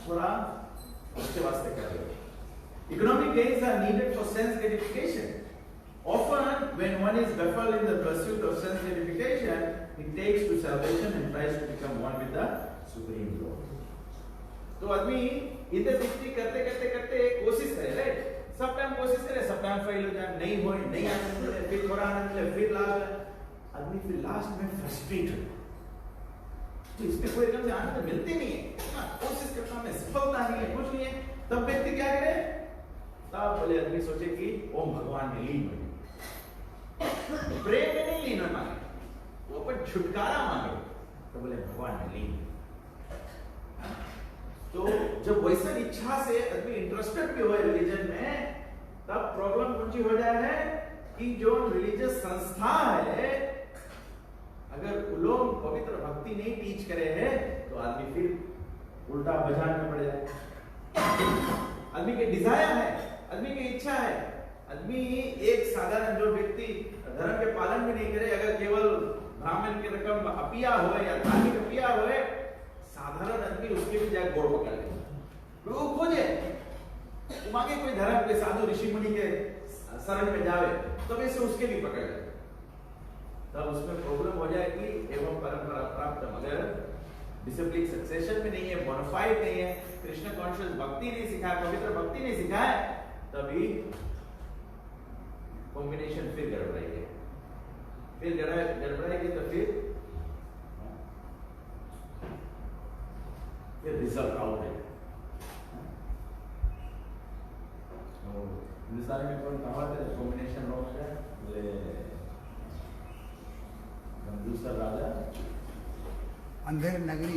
थोड़ा उसके वास्ते कर रहे हो। Economic gains are needed for sense gratification। Often, when one is baffled in the pursuit of sense gratification, he takes to salvation and tries to become one with the Supreme Lord। तो आदमी इधर बिक्री करते करते करते कोशिश करे, right? सब टाइम कोशिश करे, सब टाइम फेल हो जाए, नहीं हो, नहीं आनंद मिले, फिर थोड़ा आनंद मिले, फिर लास्ट आदमी फिर लास्ट में फ्रस्ट्रेट हो, तो इसमें कोई एकदम से आनंद मिलती नहीं है, कोशिश करता है, सफलता नहीं है, कुछ नहीं है, तब व्यक्ति क्या करे? तब बोले आदमी सोचे कि ओम भगवान में लीन हो, प्रेम में नहीं लीन मांगे, वो पर छुटकारा मांगे, तो बोले भगवान में लीन। तो जब वैसा इच्छा से आदमी इंटरेस्टेड भी हुआ रिलीजन में, तब प्रॉब्लम कौन सी हो जाए है कि जो रिलीजियस संस्था है, अगर लोग पवित्र भक्ति नहीं टीच करे हैं तो आदमी फिर उल्टा बाजार में पड़ जाए। आदमी के डिजायर है, आदमी की इच्छा है, आदमी एक साधारण जो व्यक्ति धर्म के पालन भी नहीं करे, अगर केवल ब्राह्मण की रकम अपिया हो या धार्मिक अपिया हो, साधारण आदमी उसके भी जाए गोड़ पकड़ ले, वो खोजे, मांगे कोई धर्म के साधु ऋषि मुनि के शरण में जावे, तब ऐसे उसके भी पकड़ ले, तब उसमें प्रॉब्लम हो जाएगी। एवं परंपरा प्राप्त मगर डिसिप्लिन सक्सेशन में नहीं है, बोनाफाइड नहीं है, कृष्ण कॉन्शियस भक्ति नहीं सिखाया, पवित्र भक्ति नहीं सिखाया, तभी कॉम्बिनेशन फिर गड़बड़ाएगी, फिर गड़बड़ाएगी तो फिर रिजल्ट आउट है। हिंदुस्तान में कौन कहावत है, कॉम्बिनेशन रॉन्ग है, बोले दूसरा राजा अंधेरी नगरी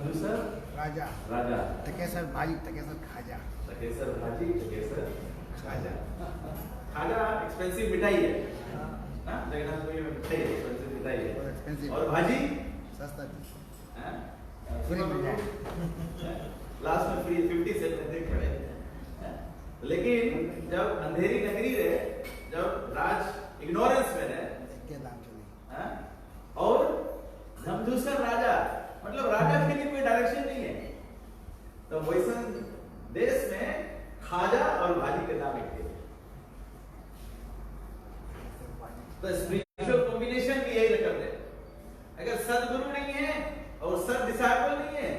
दूसर राजा तकेसर भाजी तकेसर खाजा खाजा एक्सपेंसिव मिठाई है ना, जगन्नाथपुरी में मिठाई है, एक्सपेंसिव मिठाई है, और भाजी सस्ता लास्ट में फ्री 50 सेंट में देख पड़े। लेकिन जब अंधेरी नगरी रहे, जब राज इग्नोरेंस में रहे, और दूसरा राजा मतलब राजा के लिए कोई डायरेक्शन नहीं है, तो वैसा देश में खाजा और भाजी के दाम एक थे। तो स्पिरिचुअल कॉम्बिनेशन भी यही करते हैं। अगर सदगुरु नहीं है और सद डिसाइपल नहीं है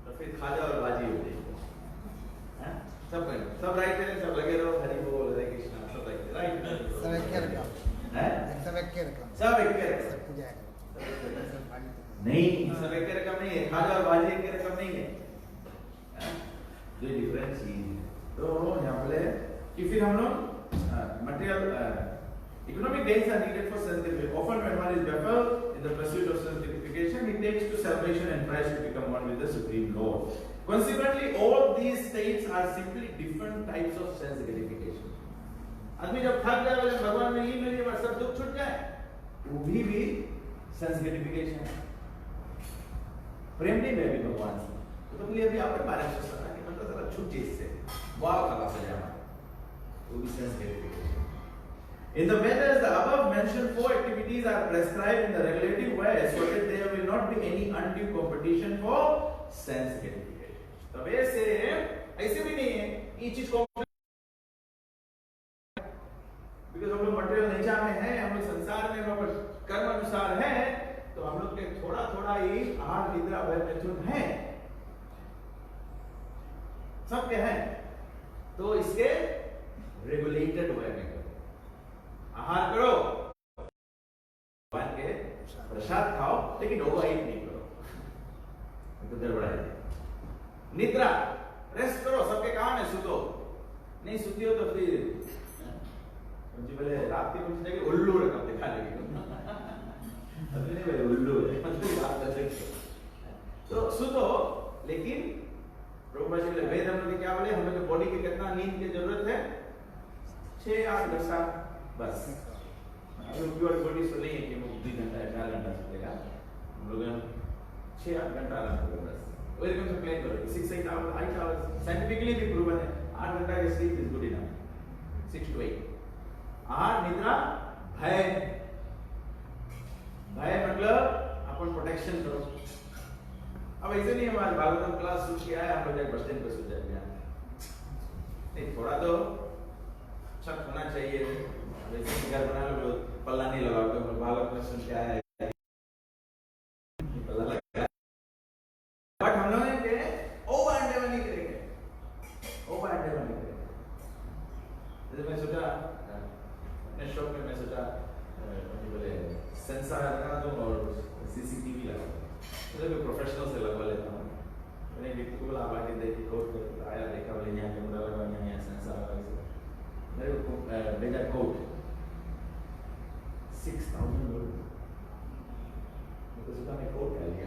तो फिर खाजा और बाजी हो जाएगी। सब राइट करें, सब लगे रहो, हरि बोल, हरे कृष्णा, सब राइट सब एक के रकम है, सब एक के रकम सब एक के रकम सब पूजा है नहीं, सब एक के रकम नहीं है, खाजा और बाजी एक के रकम नहीं है, जो डिफरेंस चीज है। तो यहाँ पे कि फिर हम लोग material economic gains are needed for sanctification. Often when one is baffled in the pursuit of sanctification, he takes to salvation and tries to become one with the Supreme Lord. Consequently, all these states are simply different types of sense gratification. आदमी जब थक जाए बोले भगवान में लीन मिली और सब दुख छूट जाए, वो भी sense gratification है। प्रेम नहीं है भी भगवान से, तो बोलिए अभी आपके बारे में सोचना कि मतलब सारा छूट चीज से, वाह कला से जाना, वो भी sense gratification। In the matters, the above mentioned 4 activities are prescribed in the regulative way so that there will not be any undue competition for sense gratification. तो वैसे ऐसे भी नहीं है ये चीज को because हम लोग मटेरियल नेचर में हैं, हम लोग संसार में हम लोग कर्म अनुसार हैं, तो हम लोग के थोड़ा थोड़ा ही आहार निद्रा भय मैथुन है, सबके हैं, तो इसके रेगुलेटेड वे में आहार करो, भगवान के प्रसाद खाओ, लेकिन ओवरईट नहीं करो, तो गड़बड़ा है। निद्रा, रेस्ट करो, सबके काम है, सुतो, नहीं सुती हो तो फिर मुझे बोले रात के कुछ जगह उल्लू रकम दिखा लेगी, अभी नहीं बोले उल्लू है, मतलब रात तक तो सुतो, लेकिन प्रभुपाद जी बोले वेद हम लोग क्या बोले, हम लोग बॉडी की कितना नींद की जरूरत है, 6-8 घंटा बस। प्योर बॉडी सो नहीं है कि वो 2 घंटा 4 घंटा सोएगा, हम लोग 6-8 घंटा आराम करें बस। वही रकम से प्लान करो 6-8 आवर्स 8 आवर्स साइंटिफिकली भी प्रूवन है, 8 घंटा का sleep is good enough, 6 to 8। आहार निद्रा भय, भय मतलब अपन प्रोटेक्शन करो। अब ऐसे नहीं हमारे भागवतम क्लास शुरू किया है, आप लोग बस स्टैंड पे सो जाएंगे, नहीं थोड़ा तो छत होना चाहिए, वैसे घर बना लो, पल्ला नहीं लगाओगे, बालक क्वेश्चन क्या है, पल्ला लगा, बट हम लोग के ओवर एंडेवर नहीं करेंगे, ओवर एंडेवर नहीं करेंगे। जैसे मैं सोचा अपने शॉप में, मैं सोचा बोले सेंसर लगा दूं और सीसीटीवी लगा दूं, तो मैं प्रोफेशनल से लगवा लेता हूँ। मैंने व्यक्ति को बोला आप आके देखिए, कोट कर आया, देखा बोले यहाँ कैमरा लगा, यहाँ सेंसर लगा, मेरे को भेजा कोट 6,000 लोग, तो सोचा मैं कोट कर लिया।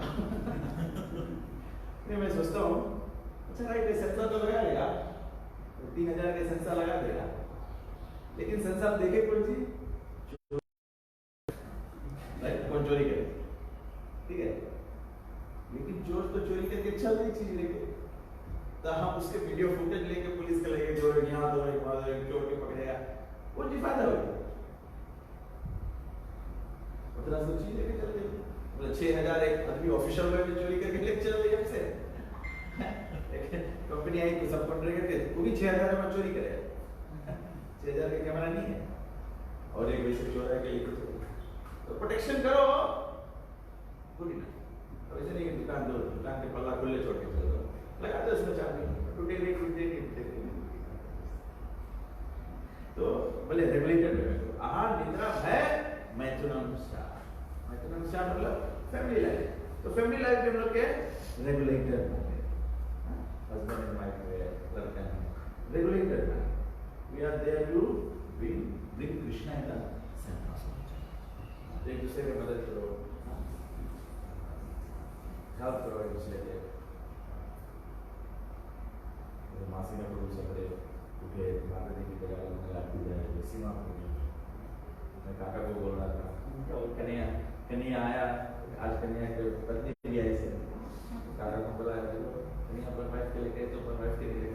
नहीं मैं सोचता हूँ अच्छा राइट सेंसर तो लगा लेगा, तो 3,000 के सेंसर लगा देगा, लेकिन सेंसर देखे कौन सी कौन चोरी करे, ठीक है, लेकिन चोर तो चोरी करके चल रही चीज लेके, तो हम उसके वीडियो फुटेज लेके पुलिस के लेके जो यहाँ दो एक चोर के पकड़ेगा, वो फायदा होगा, उतना सब चीज लेके चल रही, मतलब 6,000 एक आदमी ऑफिशियल वे में चोरी करके लेके चल रही है हमसे, कंपनी आई तो सब कॉन्ट्रैक्ट करके वो भी 6,000 में चोरी करेगा, 6,000 का कैमरा नहीं है, और एक वैसे चोर है के लेके तो प्रोटेक्शन करो, पूरी ना वैसे नहीं दुकान दो, दुकान के पल्ला खुले छोड़ के चलो, लगा दो उसमें चाबी, टूटे नहीं, तो बोले रेगुलेटेड है, आहार निद्रा भय मैथुन अनुसार, मैथुन अनुसार मतलब फैमिली लाइफ, तो फैमिली लाइफ में हम लोग के रेगुलेटेड हस्बैंड एंड वाइफ है, लड़का है, रेगुलेटेड है, we are there to bring Krishna in the centre, एक दूसरे की मदद करो, हेल्प करो एक दूसरे के, मासी ने प्रोड्यूस करे उठे माता की जगह लगाती है, सीमा को मैं काका को बोल रहा था कन्या कन्या आया, आज कन्या के पत्नी भी आई से, काका को बोला कन्या अपन वाइफ के लिए तो अपन वाइफ के लिए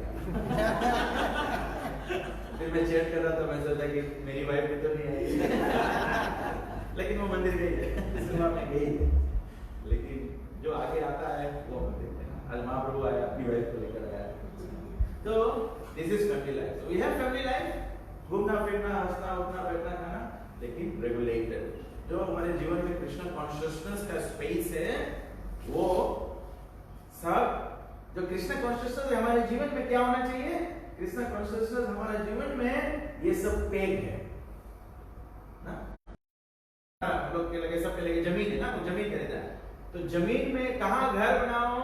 फिर मैं चेक कर रहा था, मैं सोचा कि मेरी वाइफ भी तो नहीं आई, लेकिन वो मंदिर गई है, सीमा में गई है, लेकिन जो आगे आता है वो मंदिर में, आज महाप्रभु आया अपनी वाइफ को लेकर आया, तो this is family life, we have family life, घूमना फिरना हंसना उठना बैठना खाना, लेकिन रेगुलेटेड। जो हमारे जीवन में कृष्ण कॉन्शियसनेस का स्पेस है, वो सब जो कृष्ण कॉन्शियसनेस हमारे जीवन में क्या होना चाहिए? कृष्ण कॉन्शियसनेस हमारे जीवन में ये सब पेग है ना। हम लोग के लगे, सबके लगे जमीन है ना, तो जमीन खरीदा है, तो जमीन में कहाँ घर बनाओ,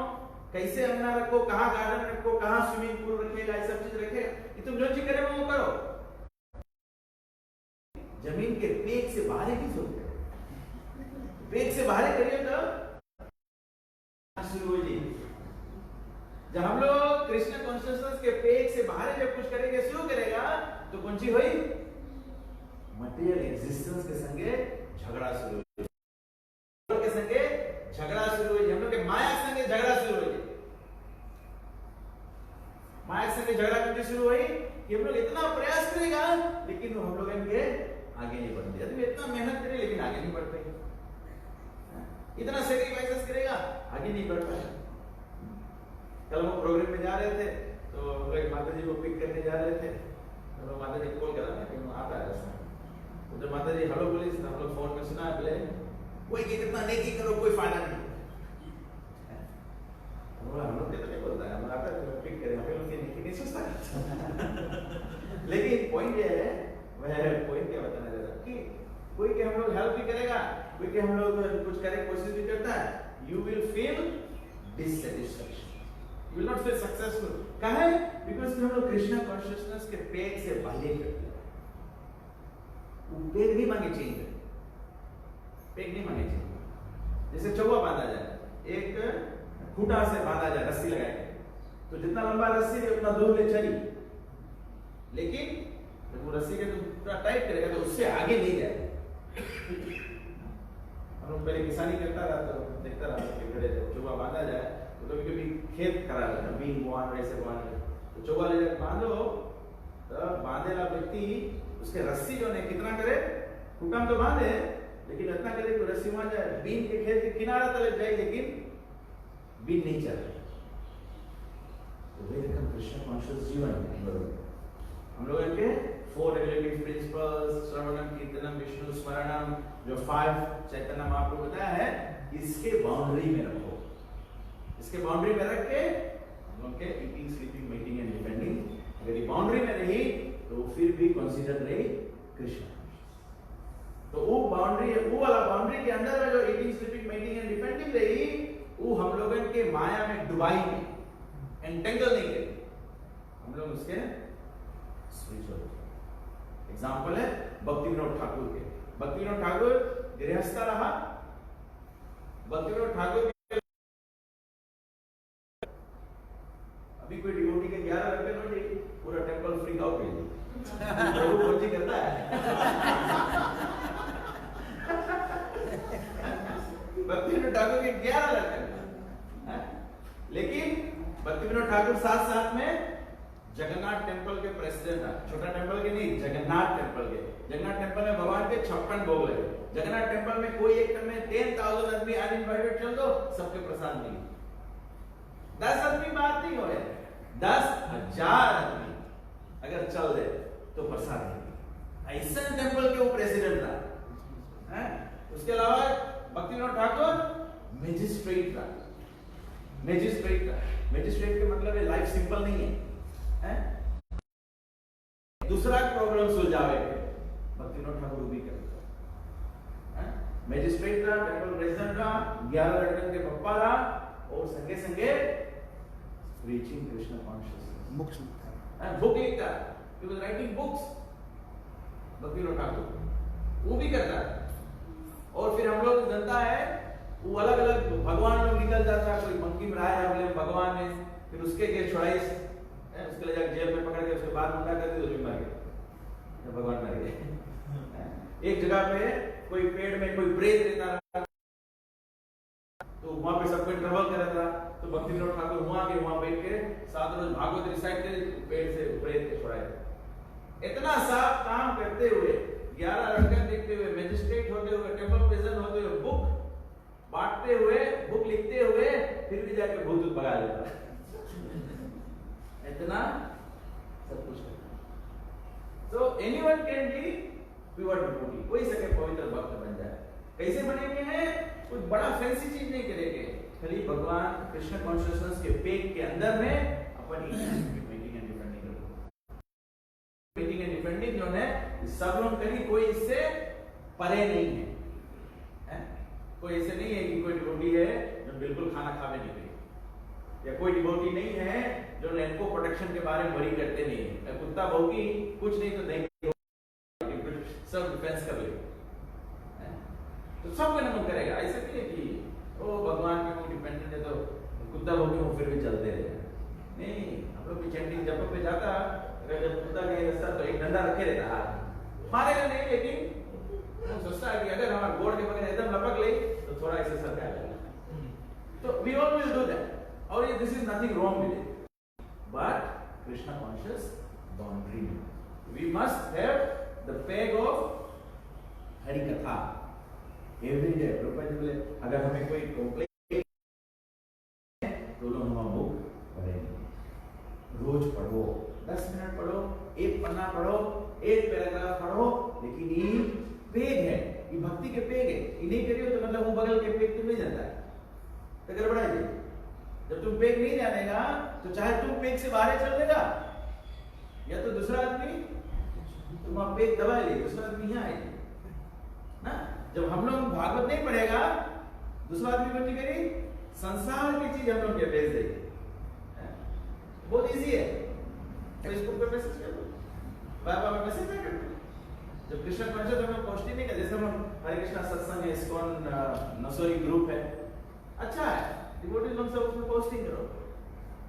कैसे अंगना रखो, कहाँ गार्डन रखो, कहाँ स्विमिंग पूल रखेगा, ये सब चीज रखेगा, ये तुम जो चीज करे वो करो। जमीन के पेग से बाहर की सोच करो, पेग से बाहर करिए तो शुरू हो जाएगी। जब हम लोग कृष्ण कॉन्शियसनेस के पेग से बाहर जब कुछ करेंगे, शुरू करेगा, तो कौन सी हुई? मटेरियल एग्जिस्टेंस के संगे झगड़ा शुरू हो, के संगे झगड़ा शुरू हो, हम लोग के माया के संगे झगड़ा शुरू हो। माया के संगे झगड़ा करके शुरू हुई कि हम लोग इतना प्रयास करेगा, लेकिन हम लोग इनके आगे नहीं बढ़ते। आदमी इतना मेहनत करे लेकिन आगे नहीं बढ़ते, इतना सेक्रीफाइसेस करेगा, आगे नहीं बढ़ पाएगा। कल हम प्रोग्राम में जा रहे थे, तो हम लोग माता जी को पिक करने जा रहे थे, तो माता जी कॉल करा ना, कहीं आता है रास्ता, तो जब माता जी हेलो बोली, हम लोग फोन में सुना, बोले कोई कितना नेकी करो कोई फायदा नहीं। हम लोग कितना नहीं बोलता है, हम आता है पिक करें, हम लोग नेकी नहीं सोचता। लेकिन पॉइंट ये है, वह पॉइंट क्या बताना चाहता कि कोई के हम लोग हेल्प भी करेगा, कोई के हम लोग कुछ करे कोशिश भी करता है, you will feel dissatisfaction, you will not feel successful. कहाँ है? बिकॉज हम लोग कृष्ण कॉन्शियसनेस के पेग से बाहर करते हैं। पेग नहीं मांगे चाहिए, पेग नहीं मांगे चाहिए। जैसे चौवा बांधा जाए, एक खूंटा से बांधा जाए रस्सी लगा के, तो जितना लंबा रस्सी है उतना दूर ले चली, लेकिन जब वो रस्सी के तो पूरा टाइट करेगा तो उससे आगे नहीं जाए। हम लोग पहले किसानी करता रहा, तो देखता रहा कि घड़े जब चौवा बांधा जाए तो कभी कभी खेत करा लेना, बीन बुआन वैसे बुआन, तो चौवा ले जाकर बांधो, तो बांधेला व्यक्ति उसके रस्सी जो है कितना करे, खूंटा तो बांधे, लेकिन इतना करे कि रस्सी वहां जाए, बीन के खेत के किनारा तक जाए, लेकिन बीन नहीं चल रही। तो वे रकम कृष्ण कॉन्शियस जीवन हम लोग इनके 4 रेगुलेटिव प्रिंसिपल्स, श्रवणम, कीर्तनम, विष्णु स्मरणम, जो 5 चैतन्य आपको बताया है, इसके बाउंड्री में रखो। इसके बाउंड्री में रख के हम लोग के eating, sleeping, meeting and depending, अगर ये बाउंड्री में रही तो फिर भी कंसीडर रही कृष्ण। तो वो बाउंड्री, वो वाला बाउंड्री के अंदर में जो eating, sleeping, meeting and depending रही, वो हम लोगों के माया में डुबाई में एंटेंगल नहीं करी, हम लोग उसके स्पिरिचुअल। एग्जाम्पल है भक्ति विनोद ठाकुर के। भक्ति विनोद ठाकुर गृहस्थ रहा, भक्ति विनोद ठाकुर अभी कोई डिवोटी के 11 रुपए नोट है, पूरा टेंपल फ्री आउट है, प्रभु खोजी करता है। भक्ति विनोद ठाकुर के 11 रुपए, लेकिन भक्ति विनोद ठाकुर साथ साथ में जगन्नाथ टेंपल के प्रेसिडेंट था। छोटा टेंपल के नहीं, जगन्नाथ टेंपल के। जगन्नाथ टेंपल में भगवान के 56 भोग लगे। जगन्नाथ टेंपल में कोई एक में 10,000 आदमी अनइनवाइटेड चल दो, सबके प्रसाद नहीं। 10 आदमी बात नहीं हो रहे, 10,000 आदमी अगर चल दे तो प्रसाद नहीं। ऐसा टेंपल के वो प्रेसिडेंट था। उसके अलावा भक्ति विनोद ठाकुर मैजिस्ट्रेट था। मैजिस्ट्रेट था, मैजिस्ट्रेट के मतलब है लाइफ सिंपल नहीं है, दूसरा प्रॉब्लम सुलझावे भक्ति विनोद ठाकुर भी करता। मैजिस्ट्रेट था, टेंपल प्रेसिडेंट था, 11 लड़कन के पप्पा था, और संगे संगे रीचिंग कृष्ण कॉन्शियसनेस बुक्स लिखता है, बुक लिखता, ही वाज राइटिंग बुक्स। भक्ति विनोद ठाकुर वो भी करता है। और फिर हम लोग जनता है, वो अलग अलग भगवान लोग निकल जाता है, कोई बंकिम राय है बोले भगवान है, फिर उसके के छोड़ाई, उसके ले जाकर जेल में पकड़ के उसके बाद मुंडा कर दिया, तो भी मर गया, भगवान मर गए। एक जगह पे कोई पेड़ में कोई प्रेत रहता रहा, तो वहां पे सब कोई ट्रबल कर रहा था, तो भक्ति विनोद ठाकुर वहां बैठ के 7 रोज भागवत रिसाइट करे, पेड़ से प्रेत के छोड़ाए। इतना साफ काम करते हुए, 11 लड़कन देखते हुए, मैजिस्ट्रेट होते हुए, टेंपल प्रेसिडेंट होते हुए, बुक बांटते हुए, बुक लिखते हुए, फिर भी जाके भूत भगा देता, इतना सब कुछ करता। So anyone can be pure devotee, कोई सके पवित्र भक्त बन जाए। कैसे बनेंगे हैं? कोई बड़ा फैंसी चीज नहीं करेंगे, खाली भगवान कृष्ण कॉन्शियसनेस के पेट के अंदर में अपन मीटिंग एंड डिफेंडिंग करो। मीटिंग एंड डिफेंडिंग जो है सब लोग कहीं कोई इससे परे नहीं है, कोई ऐसे नहीं है कि कोई डिवोटी है जो बिल्कुल खाना खावे नहीं गई, या कोई डिवोटी नहीं है जो इनको प्रोटेक्शन के बारे में वरी करते नहीं है। कुत्ता भौंकी कुछ नहीं तो नहीं सब डिफेंस कर ले, तो सब कोई नमन करेगा। ऐसा नहीं है कि ओ भगवान पे कोई डिपेंडेंट है तो कुत्ता भौंकी वो फिर भी चलते रहे। नहीं, हम लोग भी चैंटिंग जब पे जाता, अगर जब कुत्ता कहीं रास्ता तो एक डंडा रखे रहता, मारेगा नहीं, लेकिन वो सोचता है कि अगर हमारे गोड़ के बगैर एकदम लपक ले तो थोड़ा ऐसे सरका जाएगा। तो वी ऑलवेज डू दैट, और ये this is nothing wrong with it, but Krishna conscious boundary, we must have the peg of Hari katha every day. Prabhupada ji बोले अगर हमें कोई कंप्लेंट तो लोग हम बुक पढ़ेंगे, रोज पढ़ो, 10 मिनट पढ़ो, एक पन्ना पढ़ो, एक पैराग्राफ पढ़ो, लेकिन ये पेग है, ये भक्ति के पेग है। ये नहीं करियो तो मतलब वो बगल के पेग तुम नहीं जानता है, तो गड़बड़ा जी। जब तुम पेग नहीं जानेगा तो चाहे तुम पेग से बाहर चल देगा, या तो दूसरा आदमी तुम पेग दबा ले, दूसरा आदमी यहाँ आएगी ना। जब हम लोग भागवत नहीं पढ़ेगा, दूसरा आदमी बच्ची करी संसार की चीज हम लोग के भेज देगी। बहुत इजी है, फेसबुक पे मैसेज कर दो, बाबा में मैसेज कर दो। जब कृष्ण कॉन्शियस हम लोग पोस्टिंग नहीं करते, जैसे हम हरे कृष्णा सत्संग है, इस्कॉन नसोरी ग्रुप है, अच्छा है, डिवोटी लोग सब उसमें पोस्टिंग करो,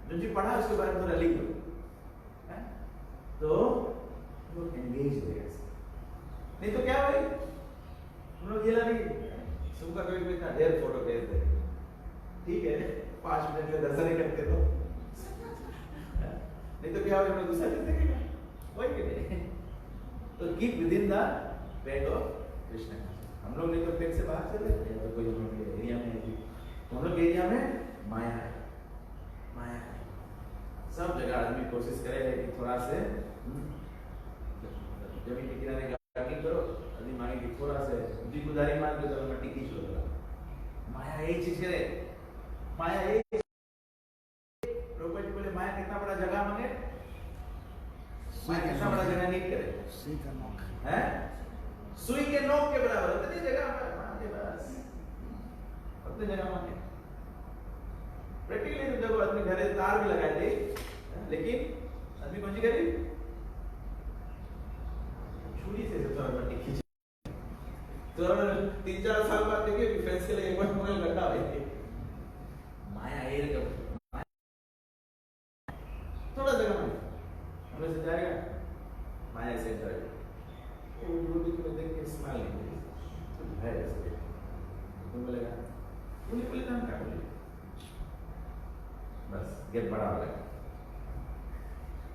जो जी पढ़ा उसके बारे में थोड़ा लिख दो, तो लोग एंगेज हो गए। नहीं तो क्या भाई, हम लोग ये लगे सुबह कभी भी इतना ढेर फोटो भेज दे, ठीक है 5 मिनट में दर्शन ही करते तो, नहीं तो क्या हो, हम लोग दूसरा चीज देखेगा, वही के नहीं। तो keep with in the peg of Krishna. हम लोग नहीं तो पेग से बाहर चले जाते हैं, कोई हम लोग के एरिया में है, तो हम लोग के एरिया में माया है, माया है। सब जगह आदमी कोशिश करे कि थोड़ा से जमीन के किनारे गार्डनिंग करो, आदमी मांगे कि थोड़ा से जी गुजारी मार के तो मट्टी खींच लो। माया एक चीज करे, माया एक रोकट बोले माया कितना बड़ा जगह मांगे, माया कितना बड़ा जगह नीट करे, सुई का नोक है, सुई के नोक के बराबर उतनी जगह मांगे, बस उतनी जगह मांगे। प्रैक्टिकली तो देखो आदमी घरे तार भी लगाए थे, लेकिन आदमी कौन सी करी, छुरी से थोड़ा मट्टी खींच, तो 3-4 साल बाद देखिए कि फेंस के लिए एक बार पूरा गड्ढा है। माया एयर का थोड़ा जगह में हमें से जाएगा, माया से जाएगा, वो वीडियो को देख के स्माइल तो है ऐसे, तो बोलेगा उन्हें बोले हम क्या बोले, बस गेट बड़ा हो गया।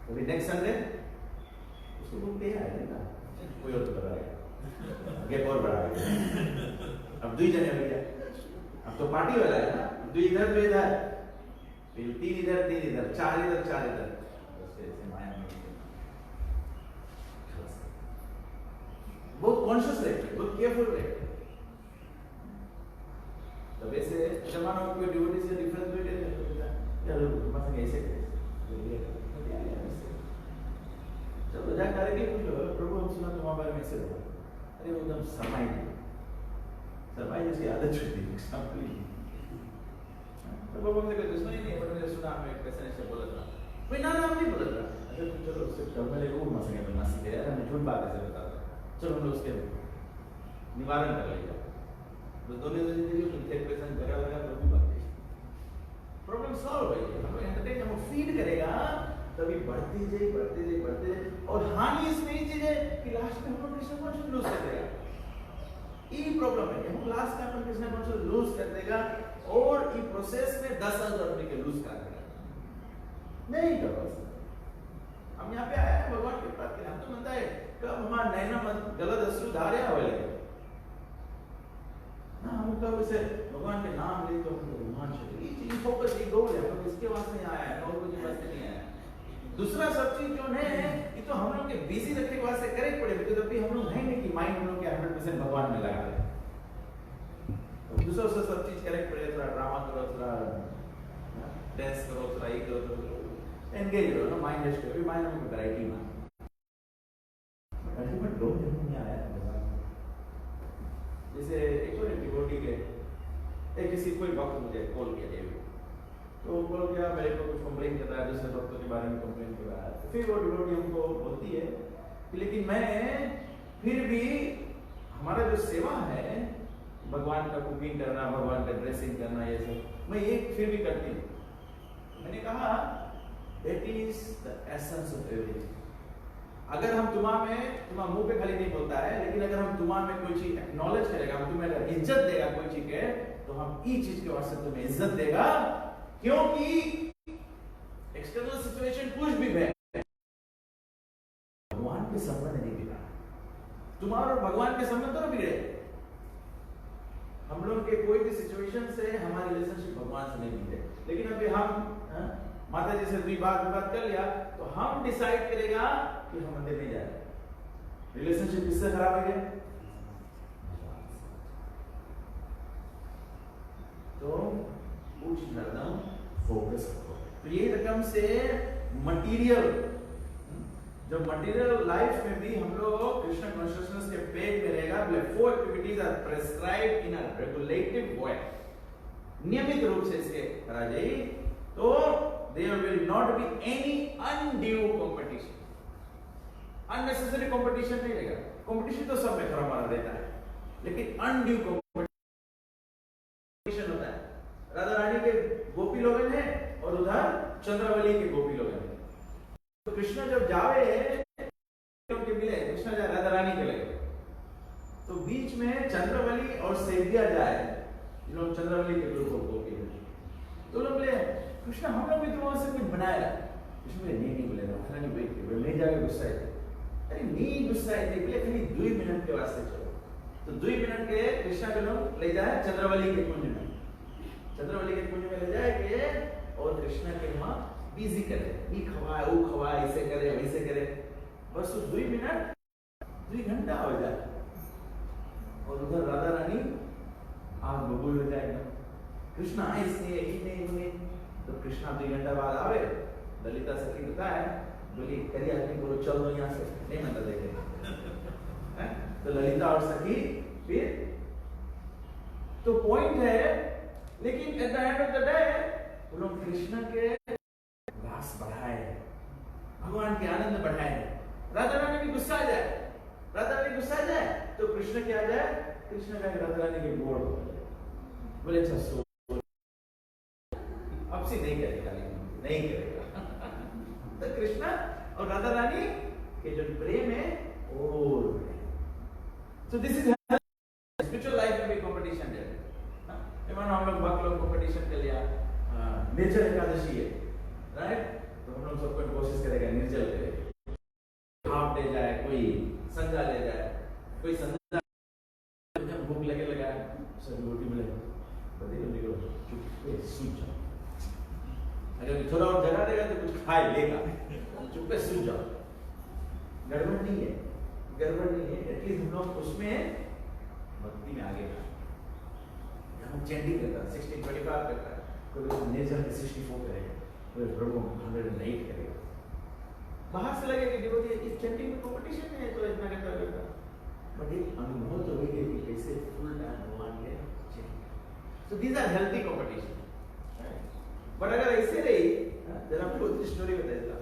तो नेक्स्ट संडे उसको बोलते हैं ना, कोई और तो बता रहा गेट और बड़ा हो गया, अब 2 जने हो गया, अब तो पार्टी वाला है ना, 2 इधर 2 इधर, फिर 3 इधर 3 इधर, 4 इधर 4 इधर, ऐसे माया में बहुत कॉन्शियस रहते, बहुत केयरफुल रहते। तो वैसे जमाना में कोई डिवोटी से डिफरेंस भी नहीं है, यार मतलब ऐसे चलो जा करके कुछ प्रभु हम सुना तुम्हारे बारे में ऐसे बोला, अरे वो एकदम सरमाई जैसी आदत छूटी एग्जाम्पल ही। तो प्रभु हमसे कोई दुश्मनी नहीं है, पर मैंने सुना हमें एक पैसे से बोला था, कोई ना नाम नहीं बोला था, अरे तुम चलो उससे कल में लेको मसंगे में मस्ती करे, यार हमें झूठ बात ऐसे बताता, चलो हम लोग उसके निवारण कर लेगा। तो दोनों जिंदगी में थे पैसा जगह लगा तो भी बात प्रॉब्लम सॉल्व हो गई। हम एंटरटेन हम फीड करेगा तभी बढ़ती जाए, और हानि इसमें ही चीज है कि लास्ट में हम लोग कृष्ण कॉन्शियस लूज कर देगा। ये प्रॉब्लम है, हम लास्ट में अपन कृष्ण कॉन्शियस लूज कर देगा, और ये प्रोसेस में 10,000 रुपए के लूज कर देगा, नहीं कर पास। हम यहाँ पे आए हैं भगवान के प्राप्त करने, हम तो मनता है कब हमारा नैना मत गलत अश्रु धारिया हो लगे ना, हम कब इसे भगवान के नाम ले तो हम रोमांच है, ये फोकस ये गोल है, हम इसके वास्ते आया है, और कुछ वास्ते नहीं आया। दूसरा सब चीज जो है ये तो हम लोग के बिजी रखने के वास्ते करे पड़े, क्योंकि अभी हम लोग है नहीं कि माइंड कंसंट्रेशन भगवान में लगा दे। तो दूसरों से सब चीज करेक्ट पड़े, थोड़ा ड्रामा करो, थोड़ा डांस करो, थोड़ा ये करो, तो एंगेज रहो ना, माइंड रेस्ट करो, माइंड में वैरायटी में अल्टीमेट लोग नहीं आया है भगवान। जैसे एक और डिवोटी के एक किसी कोई भक्त मुझे कॉल किया देवी, तो कॉल किया, मेरे को कुछ कंप्लेन कर रहा है, दूसरे भक्तों के बारे में कंप्लेन कर रहा है। तो फिर वो डिवोटी हमको बोलती है कि लेकिन मैं फिर भी हमारा जो सेवा है, भगवान का कुकिंग करना, भगवान का ड्रेसिंग करना, ये सब मैं ये फिर भी करती हूँ। मैंने कहा that is the essence of everything. अगर हम तुम्हारा मुंह पे खाली नहीं बोलता है, लेकिन अगर हम तुम्हारा में कोई चीज एक्नॉलेज करेगा, हम तुम्हें अगर इज्जत देगा कोई चीज के, तो हम ई चीज के वास्ते तुम्हें इज्जत देगा, क्योंकि एक्सटर्नल सिचुएशन कुछ भी है, भगवान के संबंध नहीं बिगड़ा। तुम्हारा और भगवान के संबंध तो बिगड़े। हम लोग के कोई भी सिचुएशन से हमारी रिलेशनशिप भगवान से नहीं बिगड़े, लेकिन अभी हम माता जी से विवाद कर लिया, तो हम डिसाइड करेगा कि हम मंदिर नहीं जा रहे। रिलेशनशिप किससे खराब है गया? तो कुछ हरदम फोकस करो। तो ये रकम से मटेरियल, जो मटेरियल लाइफ में भी हम लोग कृष्ण कॉन्शियसनेस के पेज में रहेगा। 4 activities are prescribed in a regulative way. नियमित रूप से इसके करा जाए तो there will not be any undue competition. Unnecessary competition नहीं रहेगा। कंपटीशन तो सब में खरा मारा रहता है, लेकिन undue competition होता है। राधा रानी के गोपी लोग हैं और उधर चंद्रवली के गोपी लोग हैं। तो कृष्ण जब जावे उनके मिले, कृष्ण जाए राधा रानी के लगे, तो बीच में चंद्रवली और सेविया जाए, लोग चंद्रवली के ग्रुप ऑफ गोपी हैं। तो लोग बोले कृष्ण हम लोग भी तो वहां से कुछ बनाया। कृष्ण बोले नहीं बोले राधा रानी वेट कर, नहीं जाके गुस्सा है। अरे नहीं गुस्सा है, बोले खाली 2 मिनट के वास्ते चलो। तो 2 मिनट के कृष्ण के लोग ले जाए चंद्रवली के कुंज में, चंद्रवली के कुंज में ले जाए के और कृष्ण के वहां बिजी करे, ये खवाए वो खवाए, ऐसे करे वैसे करे, बस 2 मिनट 2 घंटा हो जाए और उधर राधा रानी आग बबूल हो जाएगा। कृष्ण आए इसलिए ही नहीं, तो कृष्णा 2 घंटा बाद आवे, ललिता सखी होता है, बोली करिए आदमी बोलो चल दो यहाँ से, नहीं मतलब देखे। तो ललिता और सखी फिर तो पॉइंट है, लेकिन at the end of the day वो लोग कृष्ण के रास बढ़ाए, भगवान के आनंद बढ़ाए। राधा रानी भी गुस्सा आ जाए, राधा रानी गुस्सा आ जाए तो कृष्ण क्या आ जाए, कृष्ण का राधा रानी के बोर्ड बोले अच्छा सो अब से नहीं करेगा, नहीं करेगा। तो कृष्णा और राधा रानी के जो प्रेम है और so this is spiritual life में भी कंपटीशन है। मानो हम लोग भक्त लोग कंपटीशन कर लिया, निर्जल एकादशी है राइट, तो हम लोग सबको कोशिश करेगा निर्जल करे, हाफ डे जाए, कोई संध्या ले जाए, कोई संध्या भूख लगे लगा सब रोटी मिले चुप सूझ जाओ, अगर थोड़ा और जगा देगा तो कुछ खाए लेगा, चुप पे सूझ जाओ। गड़बड़ नहीं है, गड़बड़ नहीं है, एटलीस्ट हम लोग उसमें भक्ति में आगे हम चैंटिंग करता है 1625 करता है, कोई नेचर में 64 करेगा, कोई प्रभु 108 करेगा। बाहर से लगेगा कि डिवोटी इस चैंटिंग में कंपटीशन है तो इतना करता, बट एक अनुभव तो वही है कि कैसे फुल टाइम भगवान के chanting. So these are healthy competition. But अगर ऐसे रही, जरा आपको दूसरी स्टोरी बताइएगा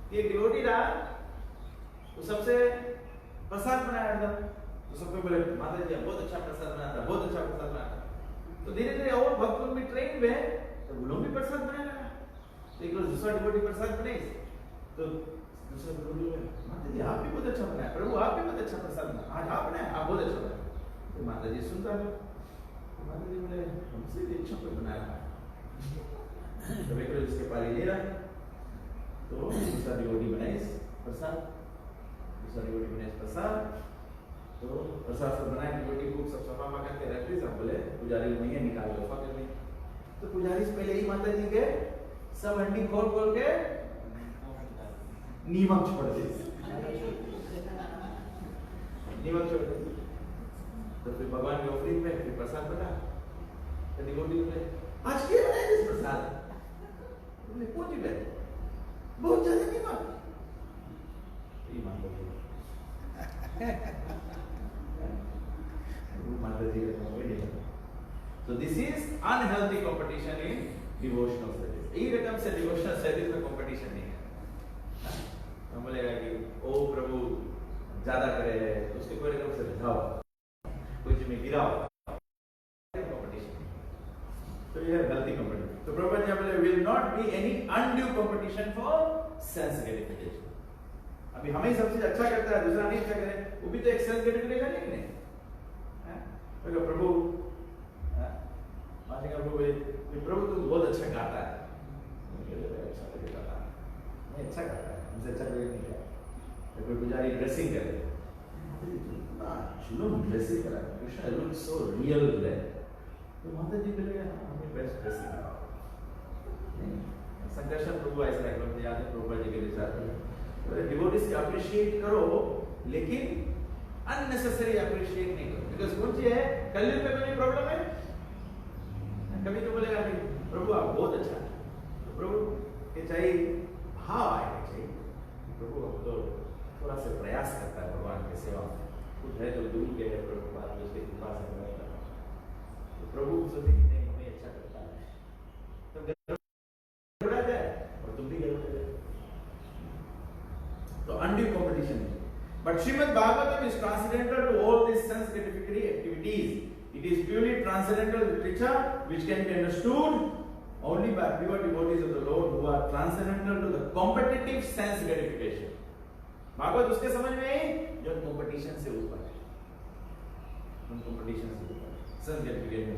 कि एक डिवोटी रहा, तो सबसे प्रसाद बनाया था, तो सबको बोले माता जी बहुत अच्छा प्रसाद बनाता, बहुत अच्छा प्रसाद बनाता। तो धीरे धीरे और भक्त लोग भी ट्रेन हुए, तो वो लोग भी प्रसाद बनाने लगा। तो एक रोज दूसरा डिवोटी प्रसाद बनाई, तो दूसरा डिवोटी बोले माता जी आप भी बहुत अच्छा बनाया, प्रभु आप भी बहुत अच्छा प्रसाद बनाया, आज आप बनाया, आप बहुत अच्छा बनाया। तो माता जी सुनता है, माता जी बोले हमसे भी अच्छा कोई बनाया, तो एक रोज इसके पाली ले रहा, तो दूसरा डिवोटी बनाई प्रसाद, दूसरा डिवोटी बनाई प्रसाद, तो प्रसाद सब बनाए, डिवोटी को सब सफा करके रख दी, सब बोले पुजारी को नहीं निकाल दो कर दी। तो पुजारी से पहले ही माता जी के सब हंडी खोल खोल के नीमक छोड़ दी, नीमक छोड़ दी। भगवान के ऑफरिंग में फिर प्रसाद बना, कभी गोटी बोले आज क्या बनाया इस प्रसाद, बोले पूछ ले बहुत ज्यादा नहीं मांग, ये मांगो माता जी का कोई नहीं। So this is unhealthy competition in devotional service. ये रकम से devotional service में competition नहीं है। हम बोलेगा कि ओ प्रभु ज्यादा करे तो उसके कोई रकम से बढ़ाओ, कुछ में गिराओ, competition। तो ये है healthy competition। तो प्रभुपाद जी बोले will not be any undue competition for sense gratification। अभी हमें सब चीज अच्छा करता है, दूसरा नहीं अच्छा करे, वो भी तो एक sense gratification है कि नहीं? बोले प्रभु प्रभु तू बहुत अच्छा गाता है, अच्छा गाता है, नहीं अच्छा गाता है, हमसे अच्छा कोई नहीं गाता। तो कोई पुजारी ड्रेसिंग करे, चलो ड्रेसिंग करा, कृष्ण लुक सो रियल है, तो माता जी बोले हमें बेस्ट ड्रेसिंग करा। संकर्षण प्रभु ऐसा है, याद है प्रभुपाद जी के साथ डिवोटीज को अप्रिशिएट करो, लेकिन अननेसेसरी अप्रिशिएट नहीं करो। बिकॉज़ कौन सी है कलयुग में कोई प्रॉब्लम है, कभी तो बोलेगा कि प्रभु आप बहुत अच्छा है, तो प्रभु के चाहिए भाव आएगा, चाहिए प्रभु अब तो थोड़ा सा प्रयास करता है भगवान की सेवा में, कुछ है तो दूर के है प्रभु बात उसके कृपा से करता है, तो प्रभु सोचते कि नहीं हमें अच्छा करता है, तो गड़बड़ा जाए और तुम भी गड़बड़ा जाए, तो undue competition। But Srimad Bhagavatam is transcendental to all these sense gratificatory activities. It is purely transcendental literature which can be understood only by pure devotees of the Lord who are transcendental to the competitive sense gratification. Bhagavat उसके समझ में आई जो competition से ऊपर है, competition से ऊपर sense gratification।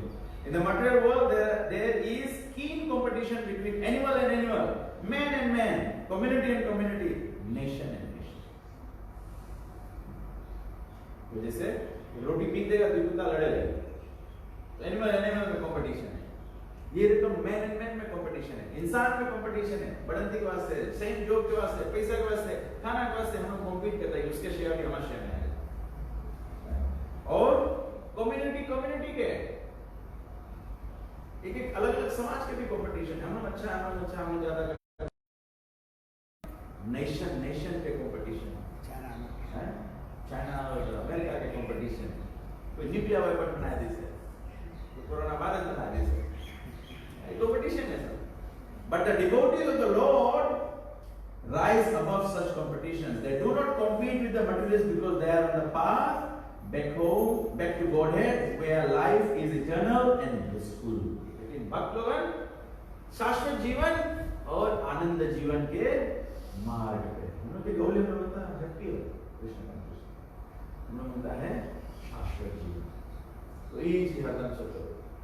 In the material world there is keen competition between animal and animal, man and man, community and community, nation and nation। तो जैसे रोटी पीक देगा तो कुत्ता लड़ेगा, तो एनिमल एनिमल में कंपटीशन है, ये रकम मैन एंड मैन में कंपटीशन है, इंसान में कंपटीशन है, बढ़ंती के वास्ते, सेम जॉब के वास्ते, पैसा के वास्ते, खाना के वास्ते हम लोग कॉम्पीट करते हैं, उसके शेयर भी हमारे शेयर में आएगा। और कम्युनिटी कम्युनिटी के एक एक अलग अलग समाज के भी कंपटीशन है, हम लोग अच्छा हम लोग ज्यादा, नेशन नेशन पे कंपटीशन है, चाइना और अमेरिका के कंपटीशन, कोई न्यूक्लियर वेपन बना दे से, कोई कोरोना वायरस बना दे से, ये कंपटीशन है सब। But the devotees of the Lord rise above such competitions. They do not compete with the materialists because they are on the path back home, back to Godhead, where life is eternal and blissful. लेकिन भक्त लोगन शाश्वत जीवन और आनंद जीवन के मार्ग पे, हम लोग के गोले में होता है भक्ति हो कृष्ण का, हम लोग होता है शाश्वत जीवन। तो ये चीज हरदम सोचो,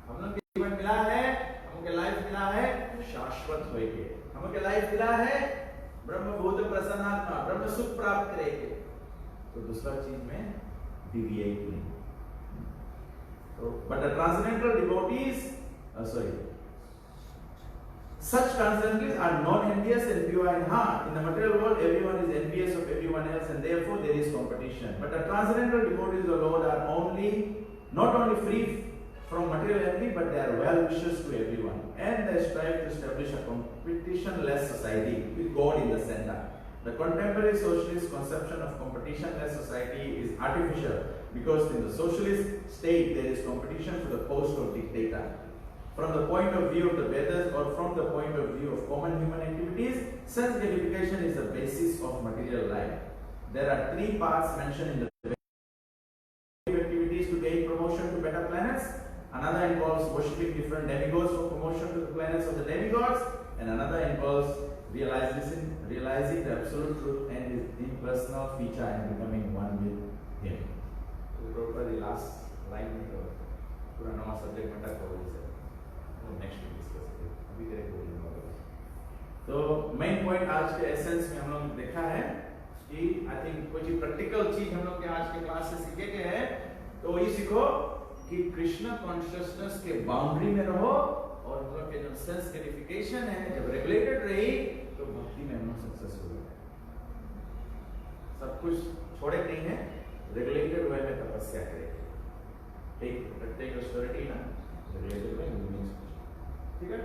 हम लोग के जीवन मिला है, हम के लाइफ मिला है शाश्वत होएगे, हम के लाइफ मिला है ब्रह्म बोध प्रसन्नात्मा, ब्रह्म सुख प्राप्त करेंगे, तो दूसरा चीज में डिविएट नहीं। तो but the transcendental devotees such transcendentalists are non-envious and pure in heart. In the material world, everyone is envious of everyone else, and therefore there is competition. But the transcendental devotees of the Lord are not only free from material envy, but they are well wishers to everyone, and they strive to establish a competition-less society with God in the center. The contemporary socialist conception of competition-less society is artificial, because in the socialist state there is competition for the post of dictator. From the point of view of the Vedas or from the point of view of common human activities, sense gratification is the basis of material life. There are three paths mentioned in the activities to gain promotion to better planets. Another involves worshipping different demigods for promotion to the planets of the demigods, and another involves realizing the absolute truth and his impersonal feature and becoming one with him. So the last line में तो पूरा नवा subject में touch हो गया है, वो next week discuss करेंगे, अभी करेंगे बोलूँगा। तो मेन पॉइंट आज के एसेंस में हम लोग देखा है कि आई थिंक कुछ प्रैक्टिकल चीज हम लोग के आज के क्लास से सीखे गए हैं, तो ये सीखो कि कृष्ण कॉन्शियसनेस के बाउंड्री में रहो, और हम लोग के जो सेंस ग्रेटिफिकेशन है जब रेगुलेटेड रही तो भक्ति में हम लोग सक्सेसफुल हो गए। सब कुछ छोड़े नहीं है, रेगुलेटेड वे में तपस्या करेंगे, एक प्रत्येक ऑस्टोरिटी ना रिलेटिव में मीनिंग्स। ठीक है,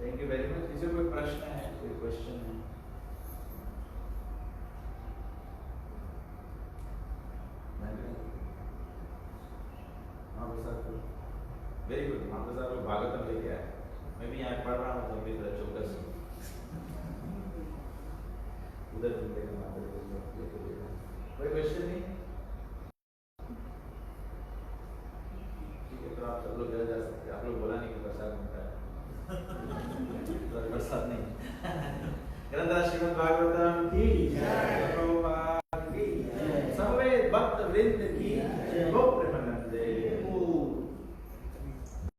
थैंक यू वेरी मच। किसी को कोई प्रश्न है, कोई क्वेश्चन है? Very good. महाप्रसाद लोग भागवतम लेके आए, मैं भी यहाँ पढ़ रहा हूँ तो भी थोड़ा चौकस उधर कोई क्वेश्चन नहीं? ठीक है, तो आप सब लोग घर जा सकते हैं। आप लोग बोला नहीं कि प्रसाद मिलता है। प्रसाद नहीं। ग्रंथ श्रीमद् भागवतम की जय, प्रभुपाद की जय, सर्वे भक्त वृंद की